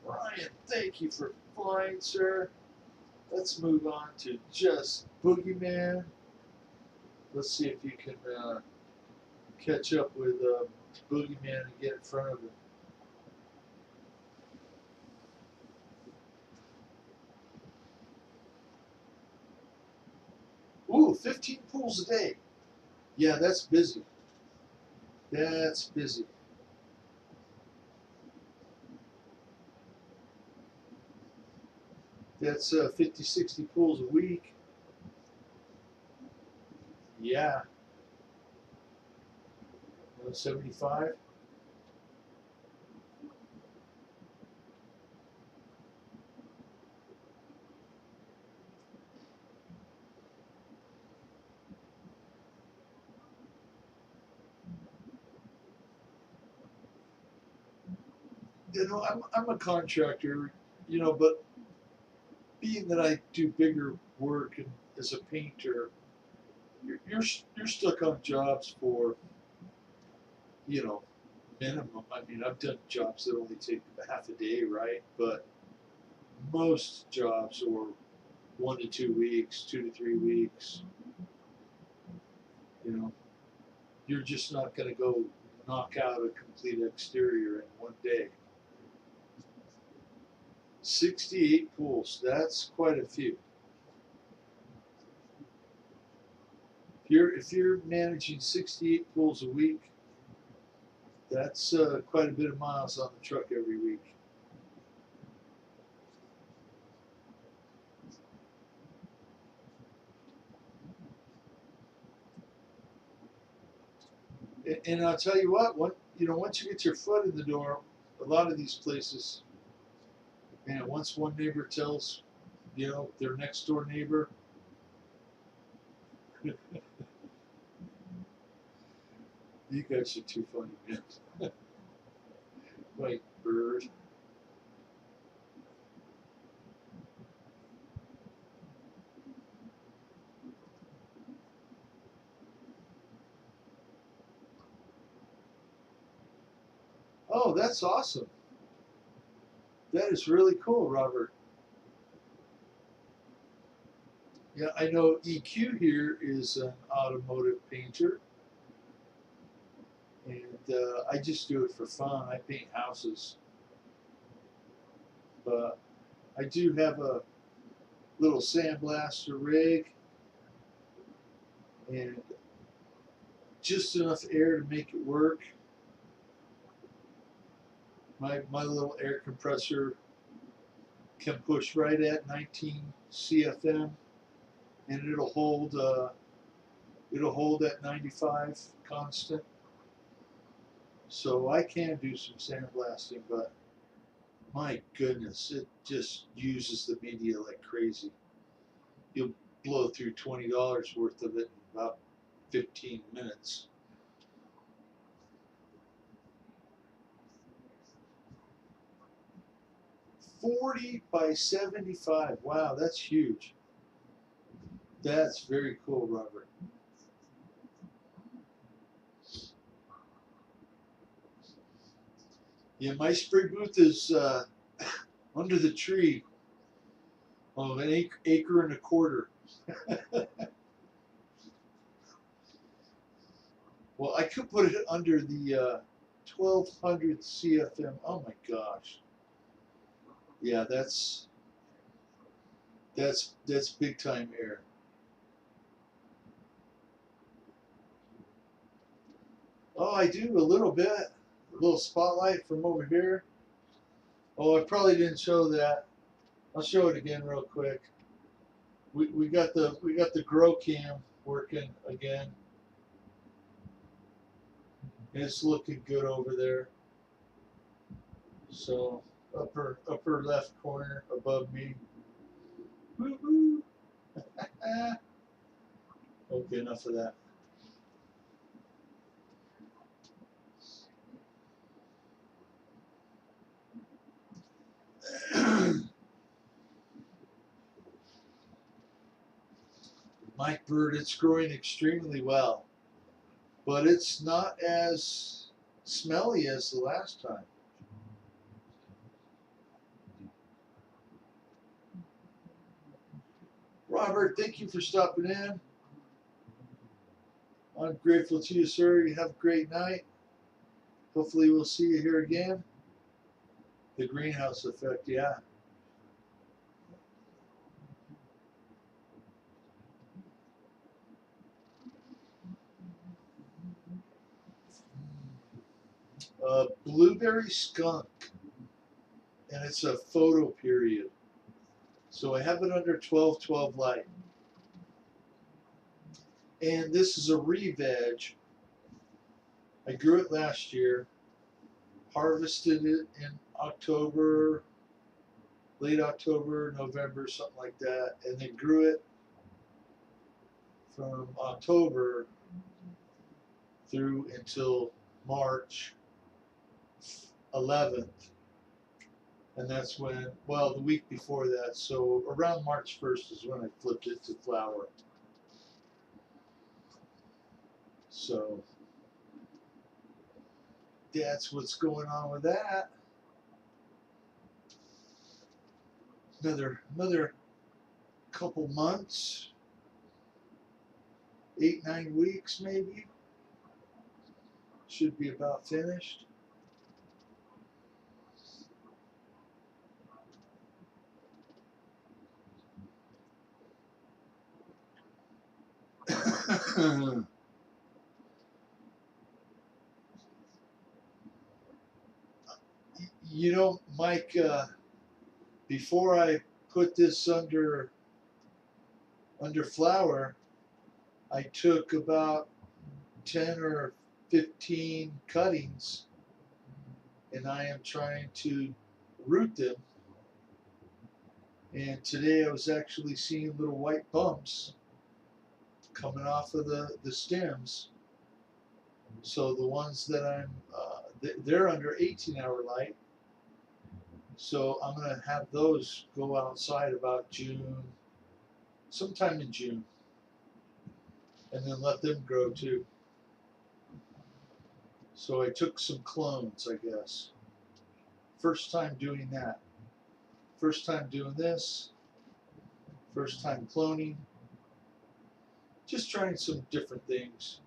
A: Ryan, thank you for flying, sir. Let's move on to Just Boogeyman. Let's see if you can catch up with Boogeyman and get in front of him. Ooh, 15 pools a day. Yeah, that's busy. That's busy. That's 50, 60 pools a week. Yeah. 75. You know, I'm a contractor, you know, but being that I do bigger work and as a painter, you're stuck on jobs for, you know, minimum. I mean, I've done jobs that only take half a day, right? But most jobs are 1 to 2 weeks, 2 to 3 weeks. You know, you're just not going to go knock out a complete exterior in one day. 68 pools, that's quite a few. If you're managing 68 pools a week, that's quite a bit of miles on the truck every week. And I'll tell you what, once you get your foot in the door, a lot of these places, man, once one neighbor tells, their next door neighbor, you guys are too funny, man. White bird. Oh, that's awesome. That is really cool, Robert. Yeah, I know EQ here is an automotive painter, and I just do it for fun. I paint houses, but I do have a little sandblaster rig and just enough air to make it work. My little air compressor can push right at 19 CFM, and it'll hold at 95 constant. So I can do some sandblasting, but my goodness, it just uses the media like crazy. you'll blow through $20 worth of it in about 15 minutes. $40 by $75. Wow, that's huge. That's very cool, Robert. Yeah, my spray booth is under the tree of an acre and a quarter. Well, I could put it under the 1200 CFM. Oh my gosh. Yeah, that's big time air. Oh, I do a little bit. A little spotlight from over here. Oh, I probably didn't show that. I'll show it again real quick. We got the grow cam working again. It's looking good over there. So upper left corner above me. Woo-hoo. Okay, enough of that. Mike Bird, it's growing extremely well, but it's not as smelly as the last time. Robert, thank you for stopping in. I'm grateful to you, sir. You have a great night. Hopefully we'll see you here again. The greenhouse effect, yeah. Blueberry skunk, and it's a photo period. So I have it under 12-12 light. And this is a re-veg. I grew it last year, harvested it in October, late October, November, something like that, and then grew it from October through until March 11th. And that's when, well, the week before that, so around March 1st is when I flipped it to flower. So that's what's going on with that. Another couple months, 8-9 weeks maybe, should be about finished. You know, Mike, before I put this under flower, I took about 10 or 15 cuttings, and I am trying to root them. And today I was actually seeing little white bumps coming off of the stems. So the ones that I'm, they're under 18-hour light. So I'm going to have those go outside about June, sometime in June, and then let them grow too. So I took some clones, I guess. First time doing that. First time doing this. First time cloning. Just trying some different things.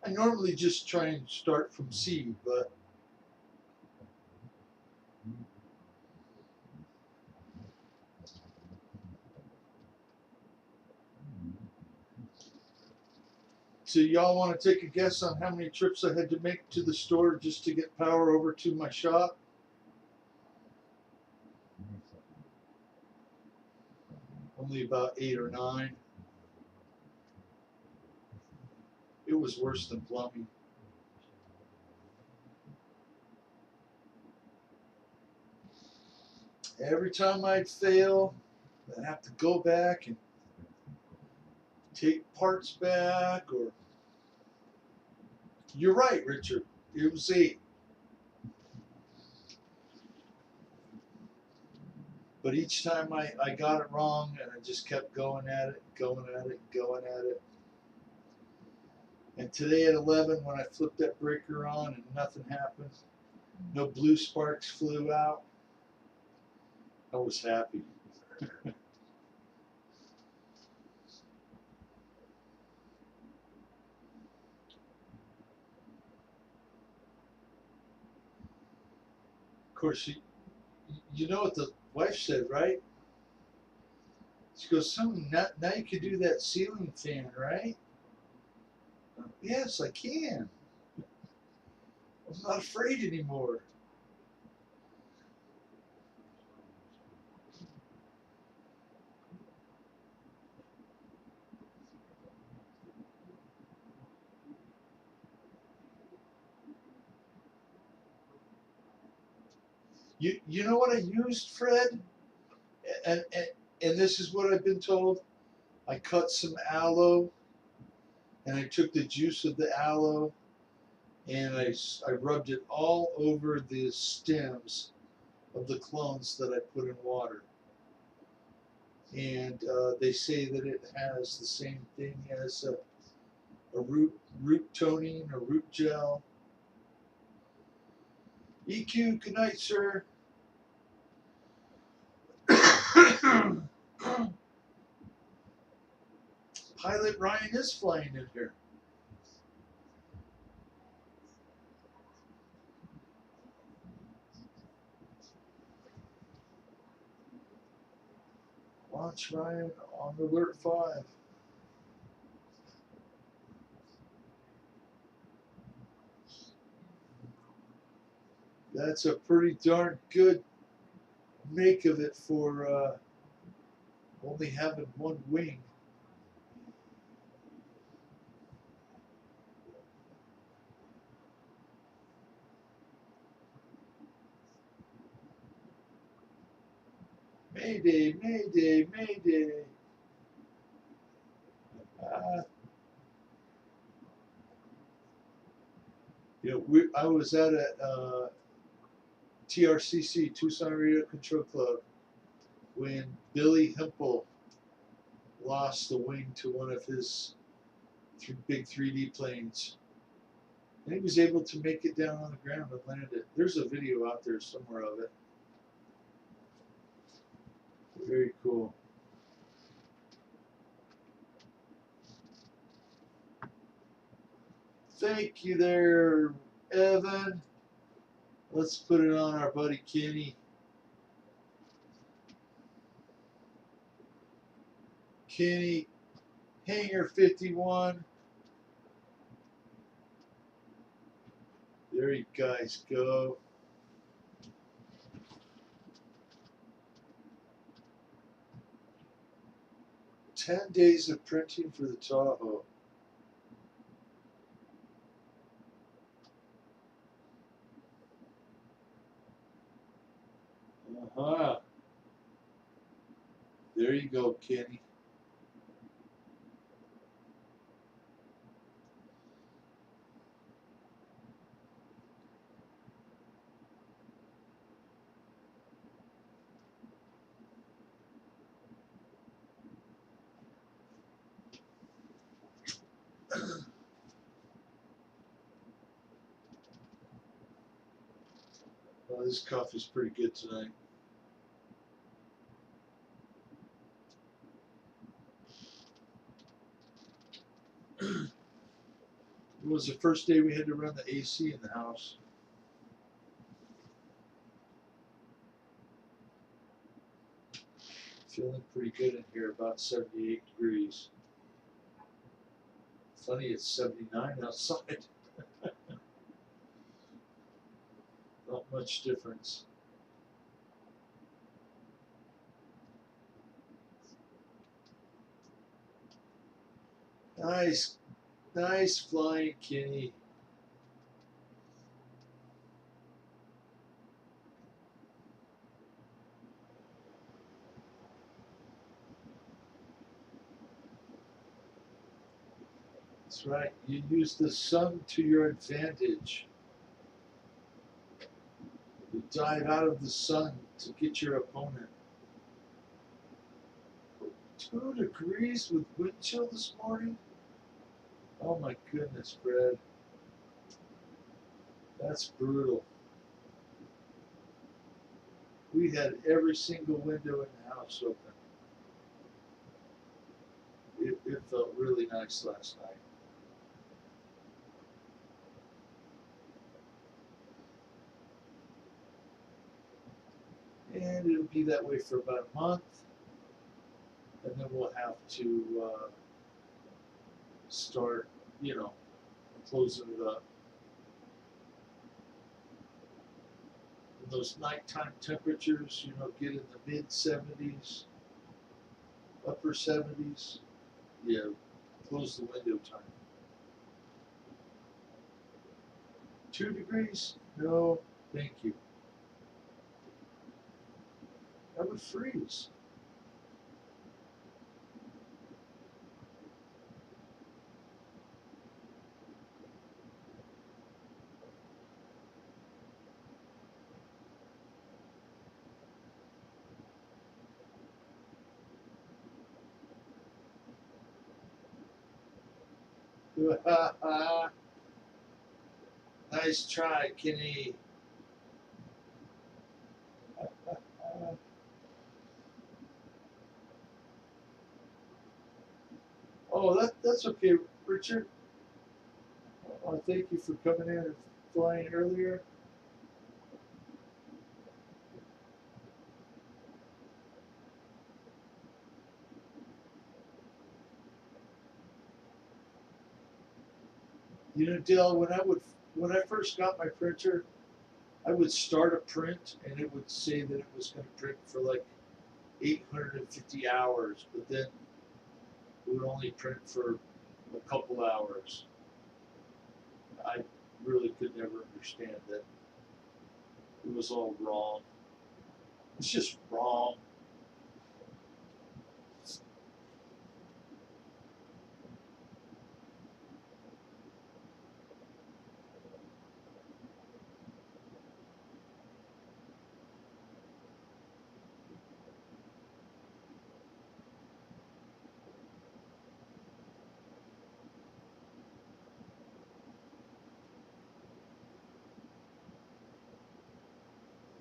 A: I normally just try and start from seed, but so y'all want to take a guess on how many trips I had to make to the store just to get power over to my shop? Only about 8 or 9. It was worse than plumbing. Every time I'd fail, Then have to go back and take parts back, or you're right, Richard. It was 8. But each time I got it wrong, and I just kept going at it, going at it, going at it. And today at 11, when I flipped that breaker on and nothing happened, no blue sparks flew out, I was happy. Of course, you know what the wife said, right? She goes, "Son, now you can do that ceiling fan, right?" Yes, I can. I'm not afraid anymore. You know what I used, Fred? And, and and this is what I've been told. I cut some aloe, and I took the juice of the aloe, and I rubbed it all over the stems of the clones that I put in water. And they say that it has the same thing as a root toning, a root gel. EQ, good night, sir. Pilot Ryan is flying in here. Launch Ryan on alert 5. That's a pretty darn good make of it for only having one wing. Mayday, mayday, mayday. Uh, I was at a TRCC, Tucson Radio Control Club, when Billy Hempel lost the wing to one of his big 3D planes. And he was able to make it down on the ground and land it. There's a video out there somewhere of it. Very cool. Thank you there, Evan. Let's put it on our buddy Kenny. Kenny, Hangar 51. There you guys go. "10 days of printing for the Tahoe." Uh-huh. There you go, Kenny. Oh, this coffee's pretty good tonight. It was the first day we had to run the AC in the house. Feeling pretty good in here, about 78 degrees. Funny, it's 79 outside. Not much difference. Nice, nice flying, Kenny. That's right. You use the sun to your advantage. You dive out of the sun to get your opponent. 2 degrees with wind chill this morning? Oh my goodness, Fred. That's brutal. We had every single window in the house open. It felt really nice last night. And it'll be that way for about a month. And then we'll have to start, closing it up. And those nighttime temperatures, get in the mid 70s, upper 70s. Yeah, close the window time. 2 degrees? No, thank you. I would freeze. Nice try, Kenny. Oh, that's okay, Richard. Thank you for coming in and flying earlier. Dale, when I first got my printer, I would start a print and it would say that it was going to print for like 850 hours, but then it would only print for a couple hours. I really could never understand that. It was all wrong. It's just wrong.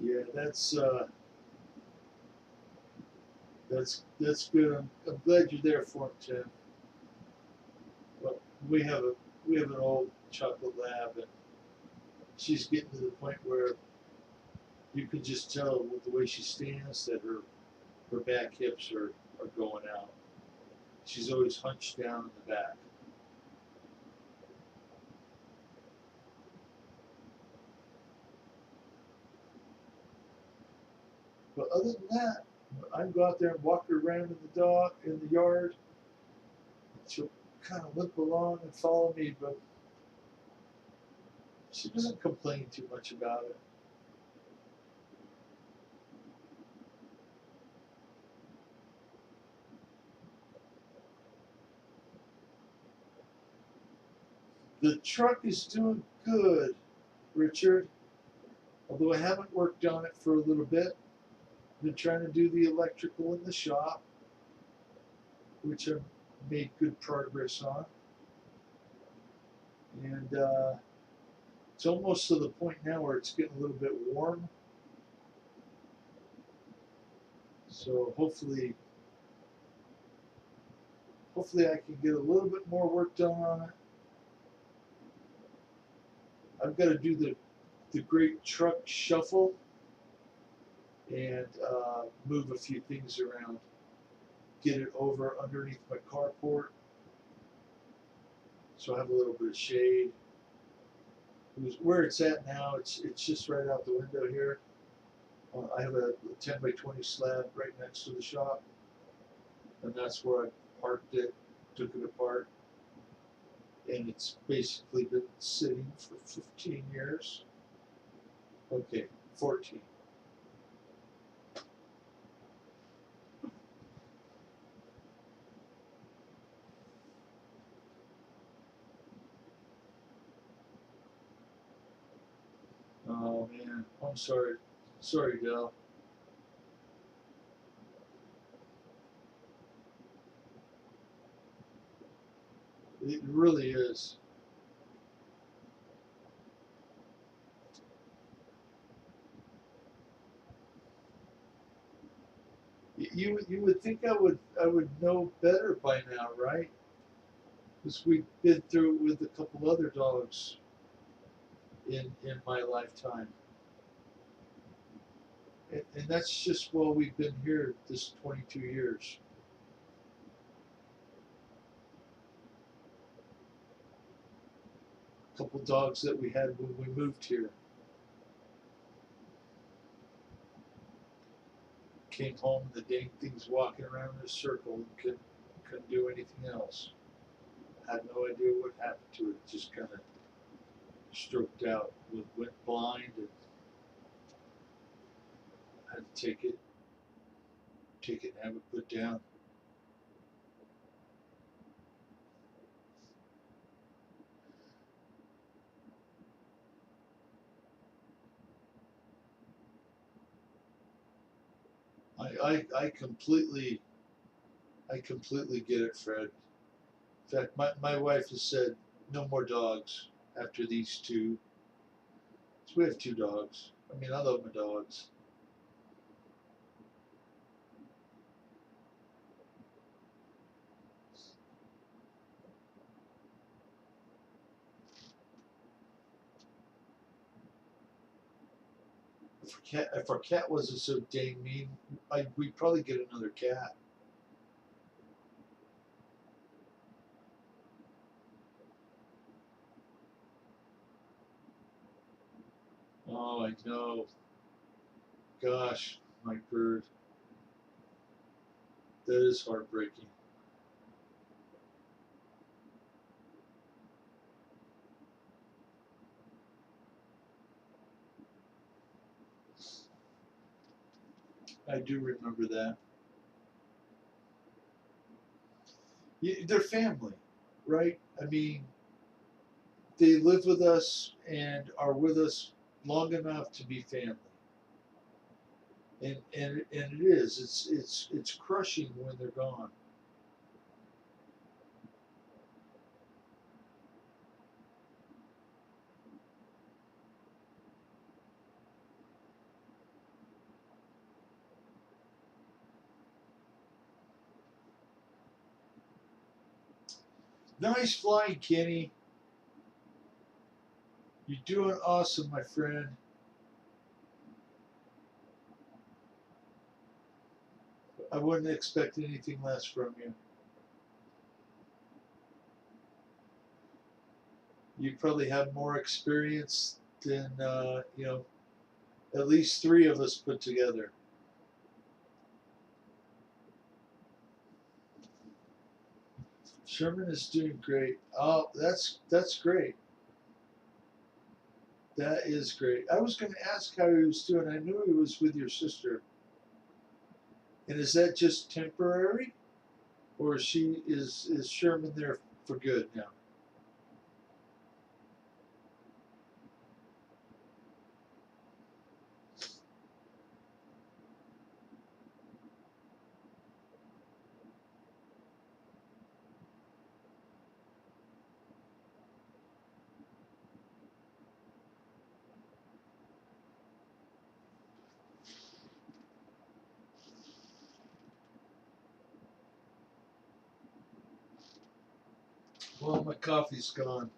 A: Yeah, that's good. I'm glad you're there for it, Tim. Well, we have an old chocolate lab, and she's getting to the point where you can just tell with the way she stands that her back hips are going out. She's always hunched down in the back. But other than that, I go out there and walk her around in the yard. She'll kind of limp along and follow me, but she doesn't complain too much about it. The truck is doing good, Richard. Although I haven't worked on it for a little bit. I've been trying to do the electrical in the shop, which I've made good progress on. And it's almost to the point now where it's getting a little bit warm. So hopefully I can get a little bit more work done on it. I've got to do the great truck shuffle and move a few things around. Get it over underneath my carport so I have a little bit of shade. Where it's at now, it's just right out the window here. I have a 10 by 20 slab right next to the shop, and that's where I parked it, took it apart, and it's basically been sitting for 15 years. Okay, 14. I'm sorry. Sorry, Dal. It really is. You would think I would know better by now, right? Because we've been through it with a couple other dogs in my lifetime, and that's just while we've been here this 22 years. A couple dogs that we had when we moved here came home. The dang thing's walking around in a circle and couldn't do anything else. Had no idea what happened to it. Just kind of stroked out, went blind, and had to take it and have it put down. I completely get it, Fred. In fact, my wife has said no more dogs after these two. So we have two dogs. I mean, I love my dogs. If our cat wasn't so dang mean, we'd probably get another cat. Oh, I know. Gosh, my bird. That is heartbreaking. I do remember that. They're family, right? I mean, they live with us and are with us long enough to be family. And it is. It's crushing when they're gone. Nice flying, Kenny. You're doing awesome, my friend. I wouldn't expect anything less from you. You probably have more experience than at least three of us put together. Sherman is doing great. Oh, that's great. That is great. I was going to ask how he was doing. I knew he was with your sister. And is that just temporary, or is Sherman there for good now? Well, my coffee's gone.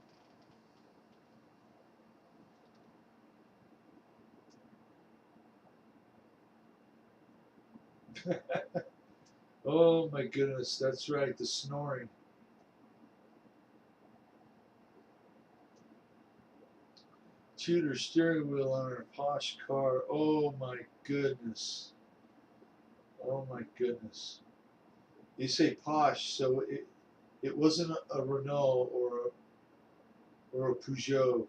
A: Oh my goodness, that's right, the snoring. Tudor steering wheel on a posh car. Oh my goodness. Oh my goodness. You say posh, so it wasn't a Renault or a Peugeot.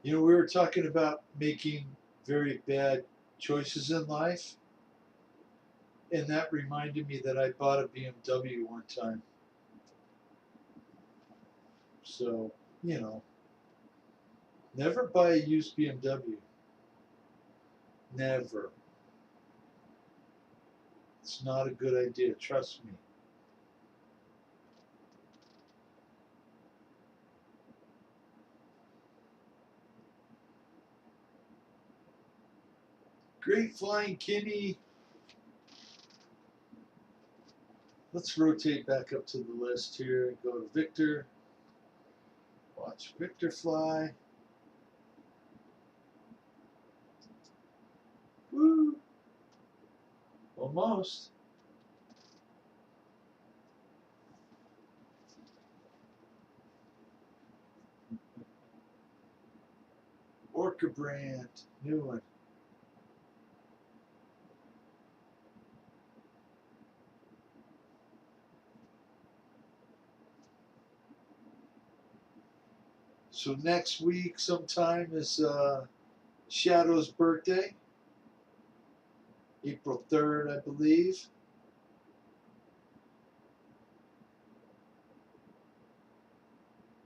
A: We were talking about making very bad choices in life. And that reminded me that I bought a BMW one time. So, you know, never buy a used BMW. Never. It's not a good idea, trust me. Great Flying Kinney. Let's rotate back up to the list here and go to Victor. Watch Victor fly. Woo! Almost. Orca brand, new one. So next week sometime is Shadow's birthday. April 3rd, I believe.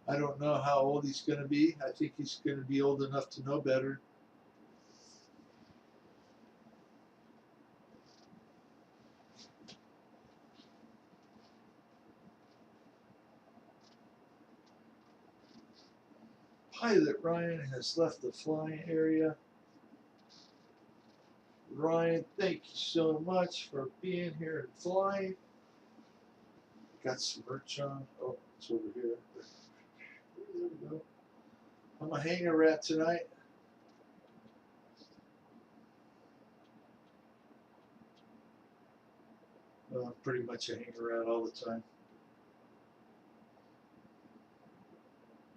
A: I don't know how old he's going to be. I think he's going to be old enough to know better. Pilot Ryan has left the flying area. Ryan, thank you so much for being here and flying. Got some merch on. Oh, it's over here. There we go. I'm a hanger rat tonight. Well, I'm pretty much a hanger rat all the time.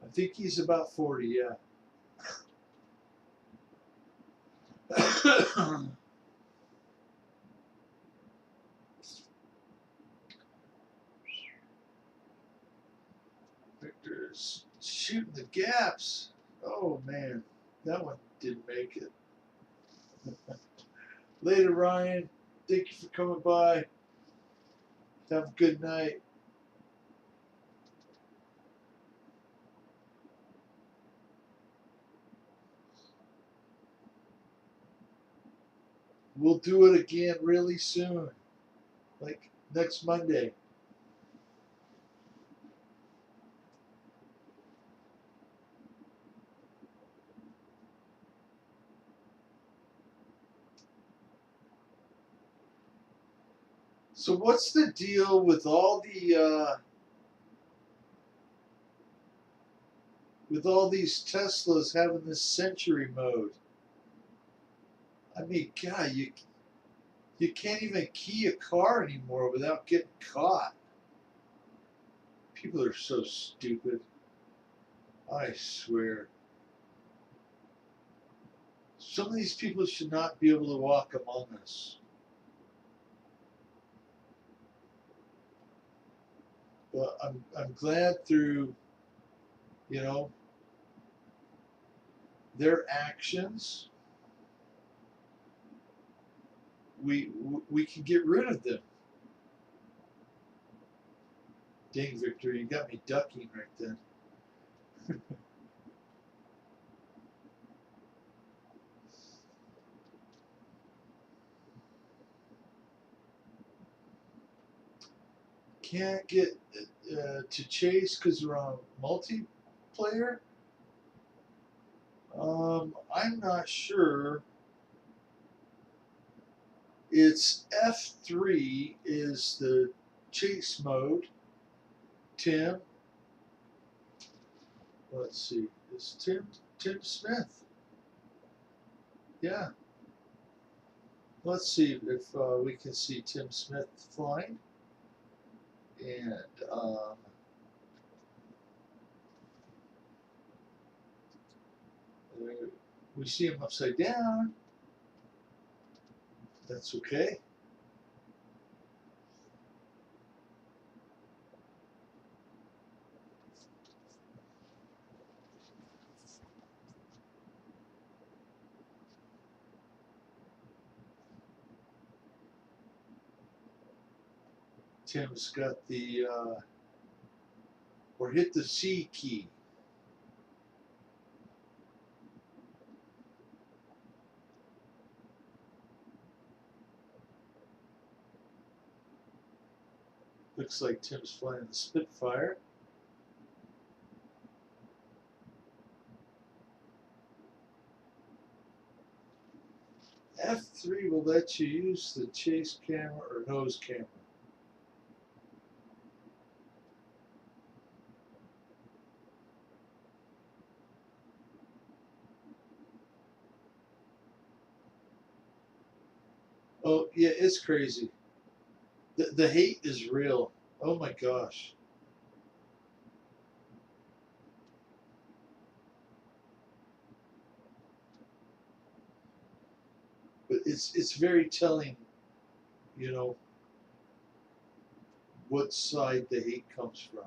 A: I think he's about 40, yeah. Victor's shooting the gaps. Oh man, that one didn't make it. Later, Ryan. Thank you for coming by. Have a good night. We'll do it again really soon, like next Monday. So what's the deal with all these Teslas having this Century mode? I mean, God, you can't even key a car anymore without getting caught. People are so stupid. I swear. Some of these people should not be able to walk among us. But I'm glad through, you know, their actions, we can get rid of them. Dang, Victor, you got me ducking right then. Can't get to chase because we're on multiplayer. I'm not sure. It's F3 is the chase mode. Tim. Let's see. It's Tim Smith. Yeah. Let's see if we can see Tim Smith flying. And we see him upside down. That's okay. Tim's got the, or hit the C key. Looks like Tim's flying the Spitfire. F3 will let you use the chase camera or nose camera. Oh, yeah, it's crazy. The hate is real. Oh my gosh. But it's very telling, you know, what side the hate comes from.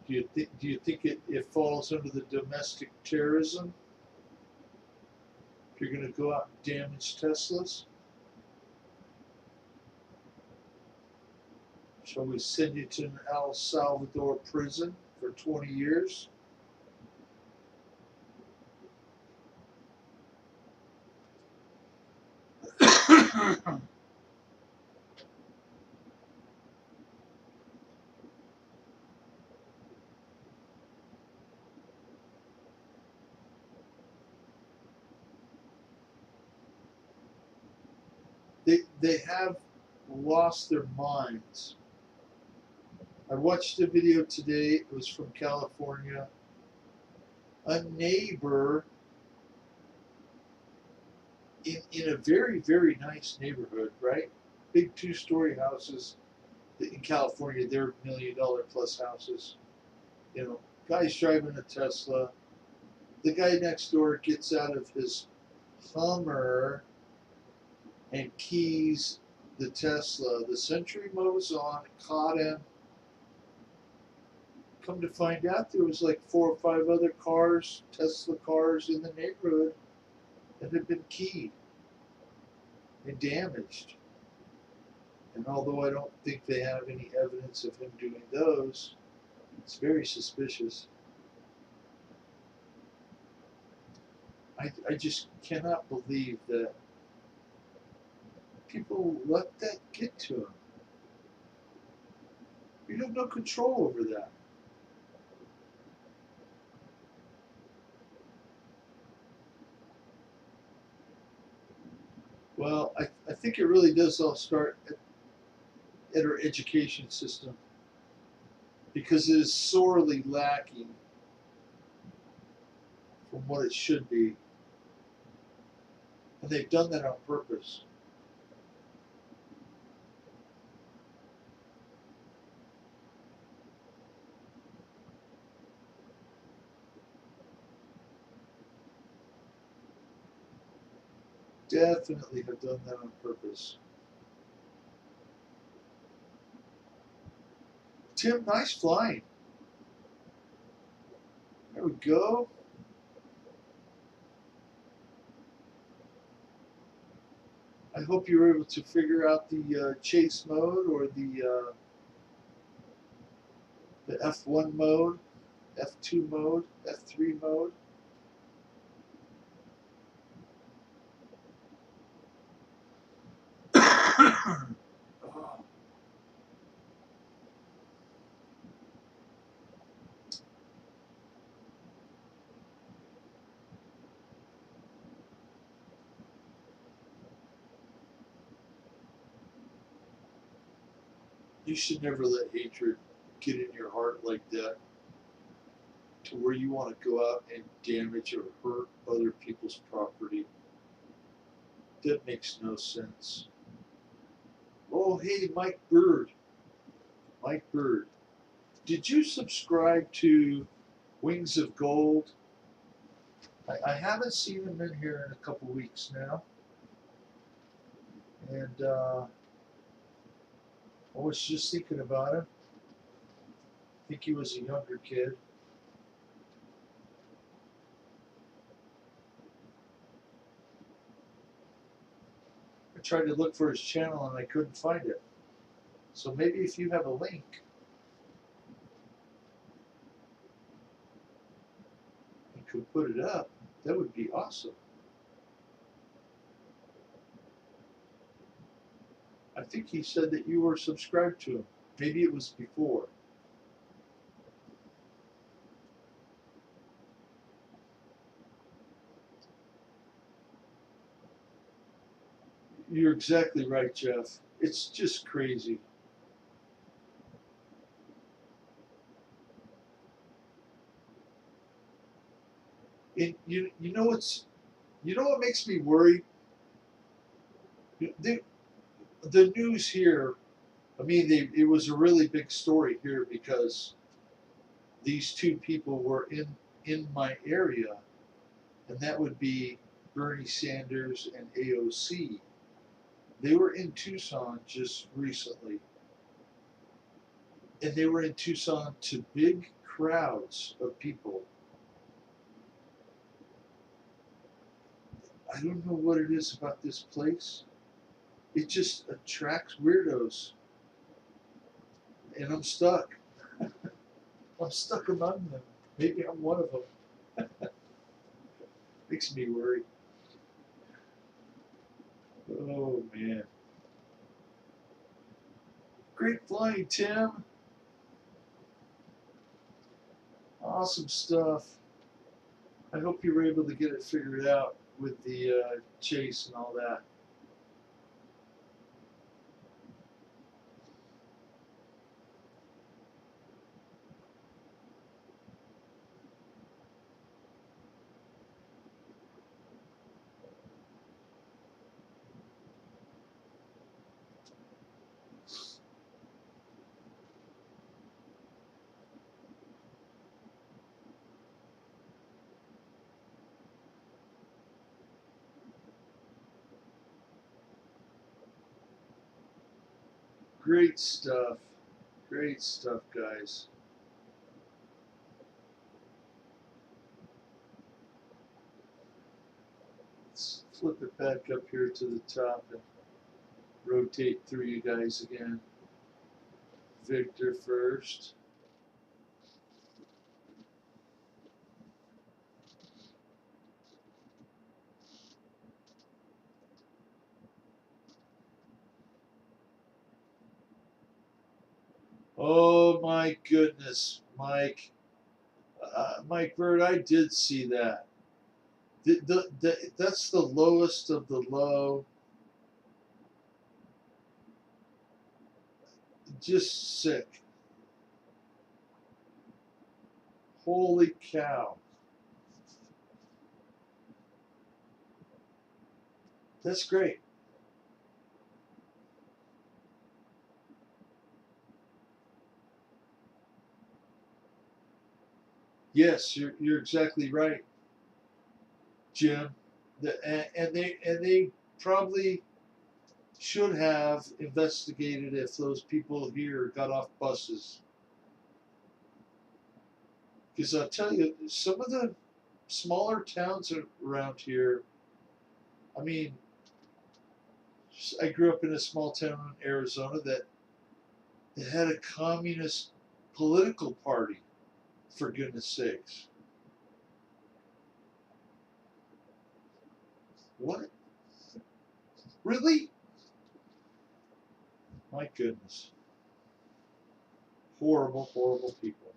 A: Do you think it falls under the domestic terrorism? If you're gonna go out and damage Teslas? Shall we send you to an El Salvador prison for 20 years? They have lost their minds. I watched a video today, it was from California. A neighbor in a very, very nice neighborhood, right? Big 2-story houses. In California, they're $1 million plus houses. You know, guy's driving a Tesla. The guy next door gets out of his Hummer and keys the Tesla. The Sentry moves on, caught him. Come to find out, there was like 4 or 5 other cars, Tesla cars in the neighborhood that had been keyed and damaged. And although I don't think they have any evidence of him doing those, it's very suspicious. I just cannot believe that people let that get to them. You have no control over that. Well, I think it really does all start at our education system because it is sorely lacking from what it should be. And they've done that on purpose. Definitely have done that on purpose. Tim, nice flying. There we go. I hope you were able to figure out the chase mode or the F1 mode, F2 mode, F3 mode. Oh, you should never let hatred get in your heart like that to where you want to go out and damage or hurt other people's property. That makes no sense. Oh, hey, Mike Bird. Mike Bird. Did you subscribe to Wings of Gold? I haven't seen him in here in a couple weeks now. And I was just thinking about him. I think he was a younger kid. I tried to look for his channel and I couldn't find it. So maybe if you have a link, you could put it up. That would be awesome. I think he said that you were subscribed to him. Maybe it was before. You're exactly right, Jeff. It's just crazy. And you know what makes me worry? The, the news here, I mean, it was a really big story here because these two people were in my area, and that would be Bernie Sanders and AOC. They were in Tucson just recently, and they were in Tucson to big crowds of people. I don't know what it is about this place. It just attracts weirdos, and I'm stuck. I'm stuck among them. Maybe I'm one of them. Makes me worry. Oh man. Great flying, Tim. Awesome stuff. I hope you were able to get it figured out with the chase and all that. Great stuff. Great stuff, guys. Let's flip it back up here to the top and rotate through you guys again. Victor first. Oh my goodness, Mike. Mike Bird, I did see that. That's the lowest of the low. Just sick. Holy cow. That's great. Yes, you're exactly right, Jim. And they probably should have investigated if those people here got off buses. Because I'll tell you, some of the smaller towns around here, I mean, I grew up in a small town in Arizona that it had a communist political party, for goodness sakes. What? Really? My goodness. Horrible, horrible people.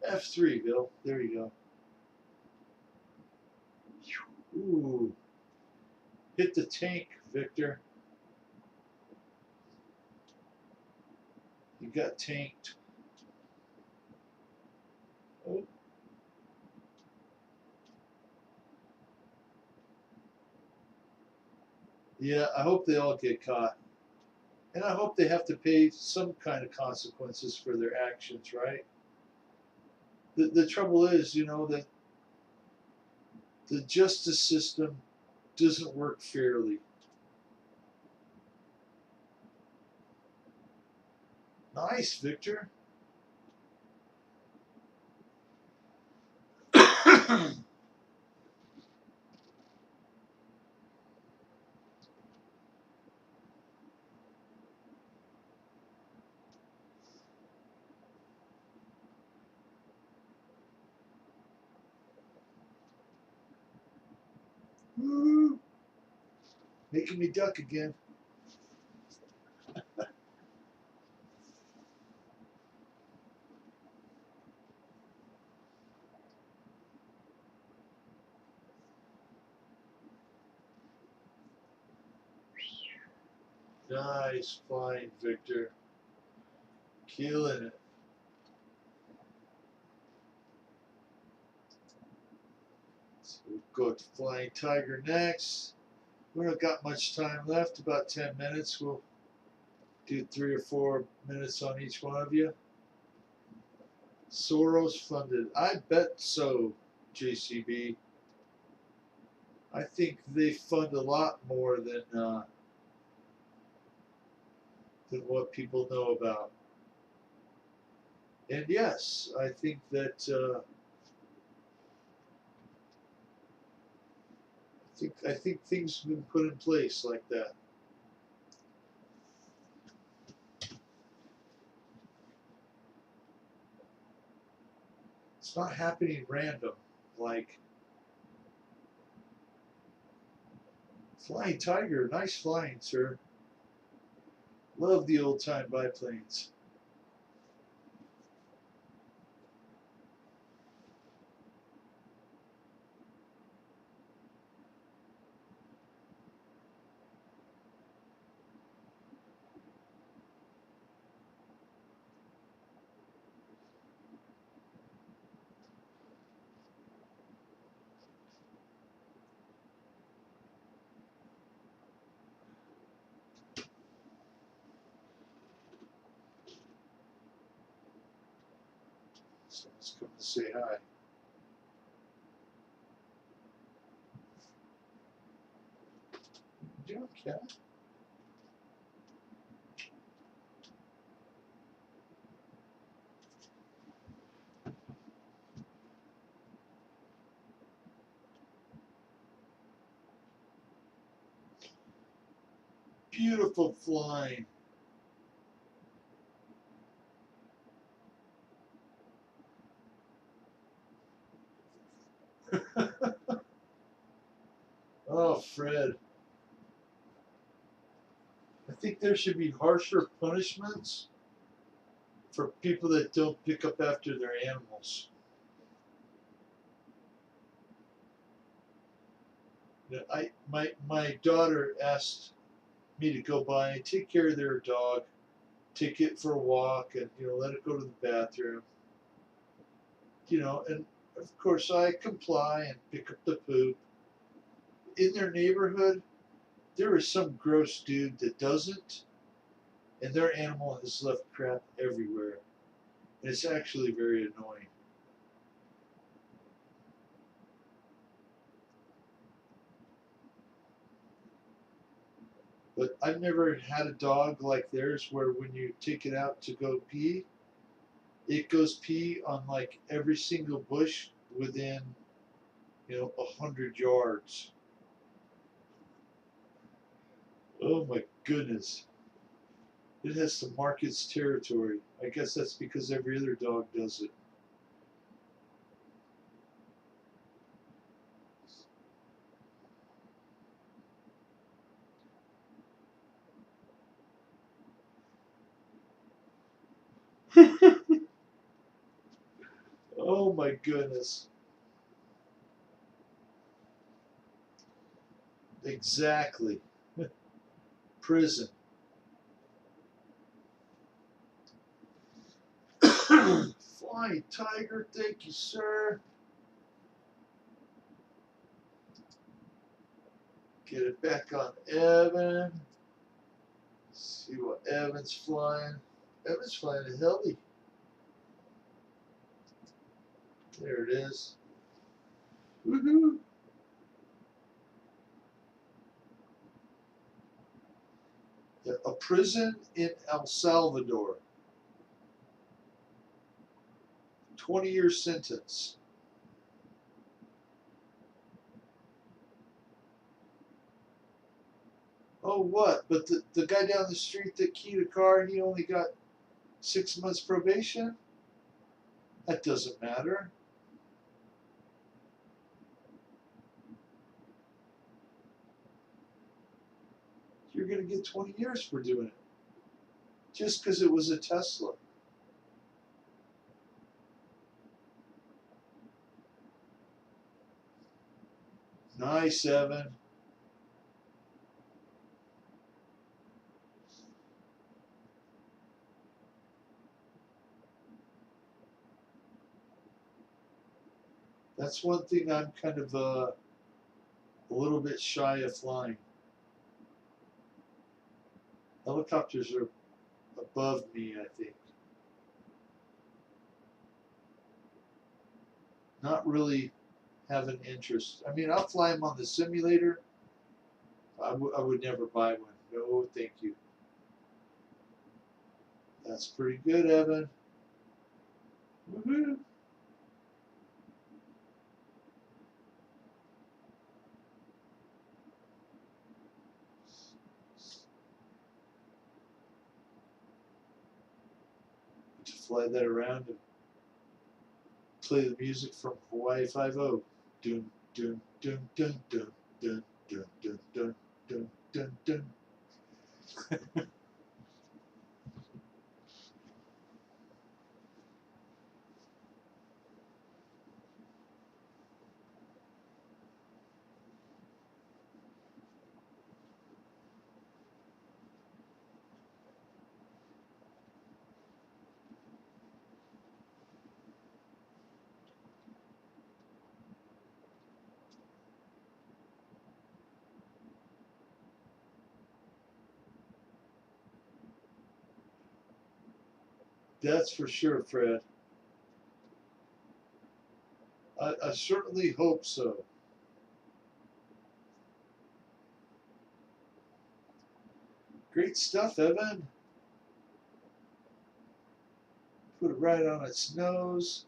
A: F3, Bill. There you go. Ooh. Hit the tank, Victor. You got tanked. Oh. Yeah, I hope they all get caught. And I hope they have to pay some kind of consequences for their actions, right? The trouble is, that the justice system doesn't work fairly. Nice, Victor. Woo! Making me duck again. Nice flying, Victor. Killing it. So we'll go to Flying Tiger next. We don't got much time left, about 10 minutes. We'll do 3 or 4 minutes on each one of you. Soros funded. I bet so, JCB. I think they fund a lot more than what people know about. And yes, I think that I think things have been put in place like that. It's not happening random, like Flying Tiger. Nice flying, sir. Love the old time biplanes. Someone's coming to say hi. Yeah, cat. Beautiful flying. Oh, Fred. I think there should be harsher punishments for people that don't pick up after their animals. You know, my daughter asked me to go by and take care of their dog, take it for a walk, and let it go to the bathroom. And of course I comply and pick up the poop. In their neighborhood, there is some gross dude that doesn't, and their animal has left crap everywhere. And it's actually very annoying. But I've never had a dog like theirs where when you take it out to go pee, it goes pee on like every single bush within 100 yards. Oh my goodness. It has to mark its territory. I guess that's because every other dog does it. Oh my goodness. Exactly. Prison. Flying Tiger, thank you, sir. Get it back on Evan. See what Evan's flying. Evan's flying a heli. There it is. Woohoo! A prison in El Salvador. 20-year sentence. Oh, what? But the guy down the street that keyed a car, he only got 6 months probation? That doesn't matter. You're going to get 20 years for doing it. Just because it was a Tesla. Nice, Evan. That's one thing I'm kind of a little bit shy of flying. Helicopters are above me, I think. Not really have an interest. I mean, I'll fly them on the simulator. I would never buy one. No, thank you. That's pretty good, Evan. Woohoo! To fly that around and play the music from Hawaii Five-0. Dun dun dun dun dun dun dun dun dun dun dun dun. That's for sure, Fred. I certainly hope so. Great stuff, Evan. Put it right on its nose.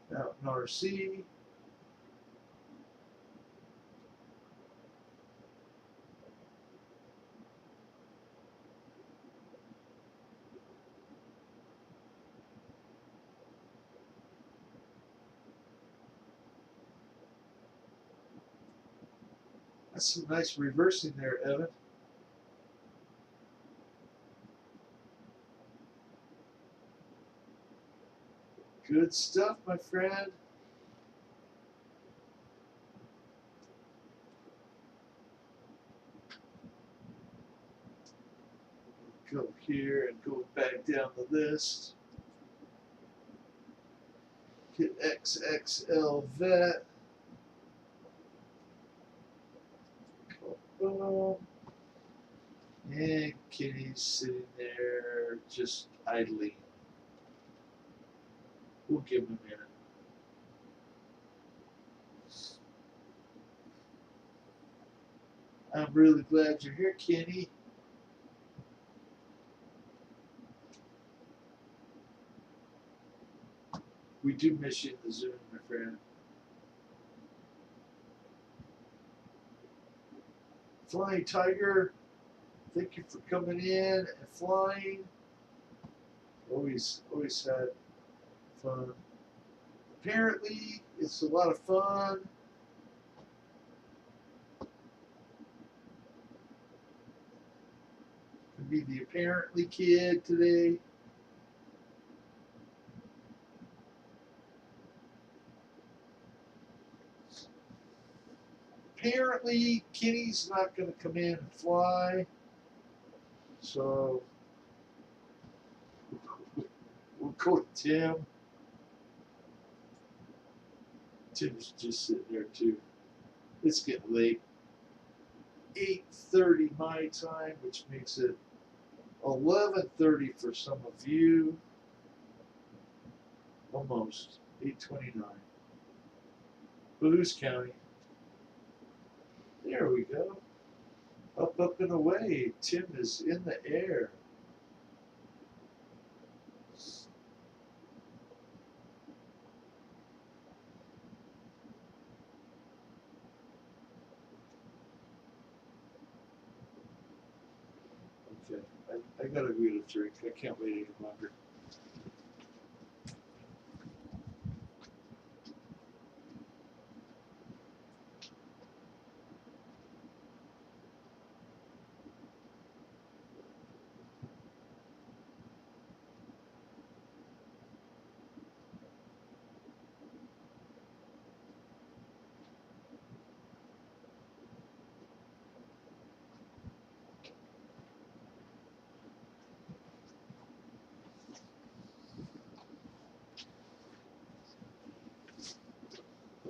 A: Now, RC. That's some nice reversing there, Evan. Good stuff, my friend. Go here and go back down the list. Hit XXL vet. Boom. And Kenny's sitting there just idling. We'll give him a minute. I'm really glad you're here, Kenny. We do miss you in the Zoom, my friend. Flying Tiger, thank you for coming in and flying. Always had fun. Apparently, it's a lot of fun. Could be the apparently kid today. Apparently, Kenny's not going to come in and fly. So, we'll go to Tim. Tim's just sitting there, too. It's getting late. 8:30 my time, which makes it 11:30 for some of you. Almost 8:29. But who's counting? There we go. Up, up, and away. Tim is in the air. Okay, I gotta get a drink. I can't wait any longer.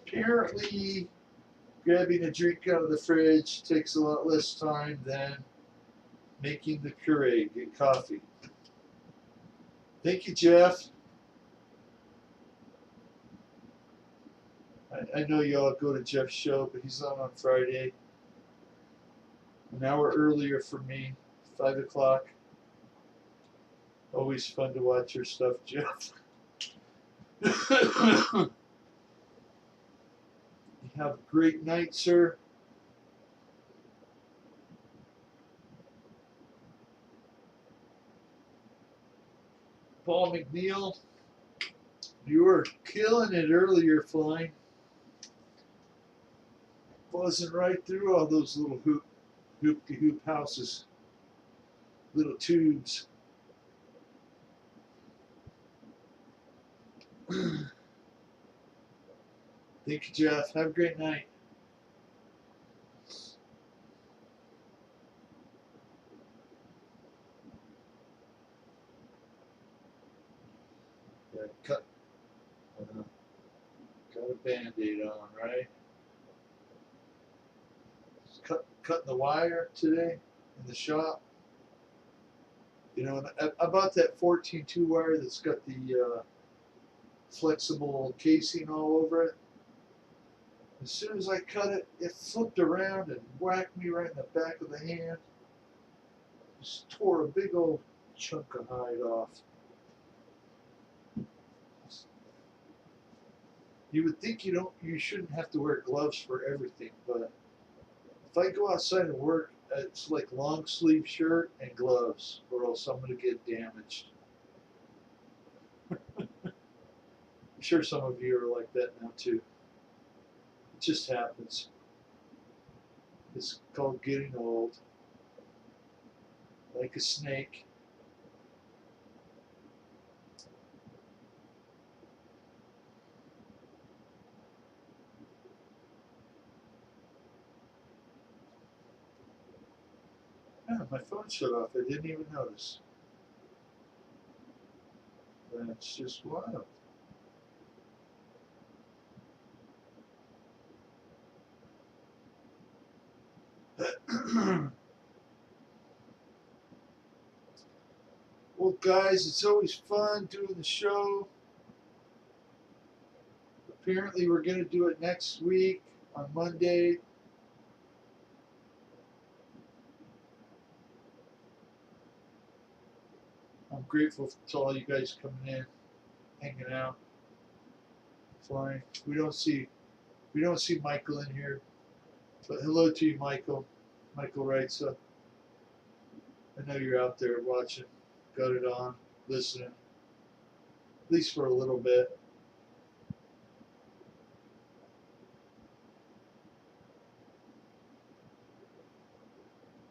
A: Apparently, grabbing a drink out of the fridge takes a lot less time than making the Keurig and coffee. Thank you, Jeff. I know y'all go to Jeff's show, but he's on Friday. An hour earlier for me, 5 o'clock. Always fun to watch your stuff, Jeff. You have a great night, sir. Paul McNeil, you were killing it earlier flying. Buzzing right through all those little hoop-de-hoop houses. Little tubes. Thank you, Jeff. Have a great night. Yeah, got a Band-Aid on, right? Cutting the wire today in the shop. You know, I bought that 14-2 wire that's got the flexible casing all over it. As soon as I cut it, it flipped around and whacked me right in the back of the hand. Just tore a big old chunk of hide off. You would think you shouldn't have to wear gloves for everything, but if I go outside and work, it's like long sleeve shirt and gloves, or else I'm gonna get damaged. I'm sure some of you are like that now too. It just happens. It's called getting old. Like a snake. Yeah, my phone shut off. I didn't even notice. That's just wild. Well, guys, it's always fun doing the show. Apparently, we're going to do it next week on Monday. I'm grateful to all you guys coming in, hanging out, flying. We don't see Michael in here, but hello to you, Michael. Michael writes up. I know you're out there watching, got it on, listening, at least for a little bit.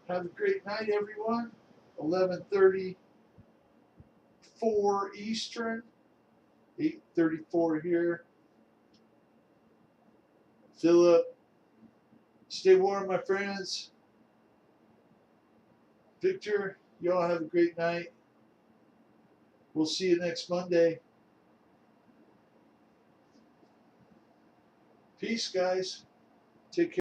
A: Have a great night, everyone. 11:34 Eastern, 8:34 here. Philip, stay warm, my friends. Victor, y'all have a great night. We'll see you next Monday. Peace, guys. Take care.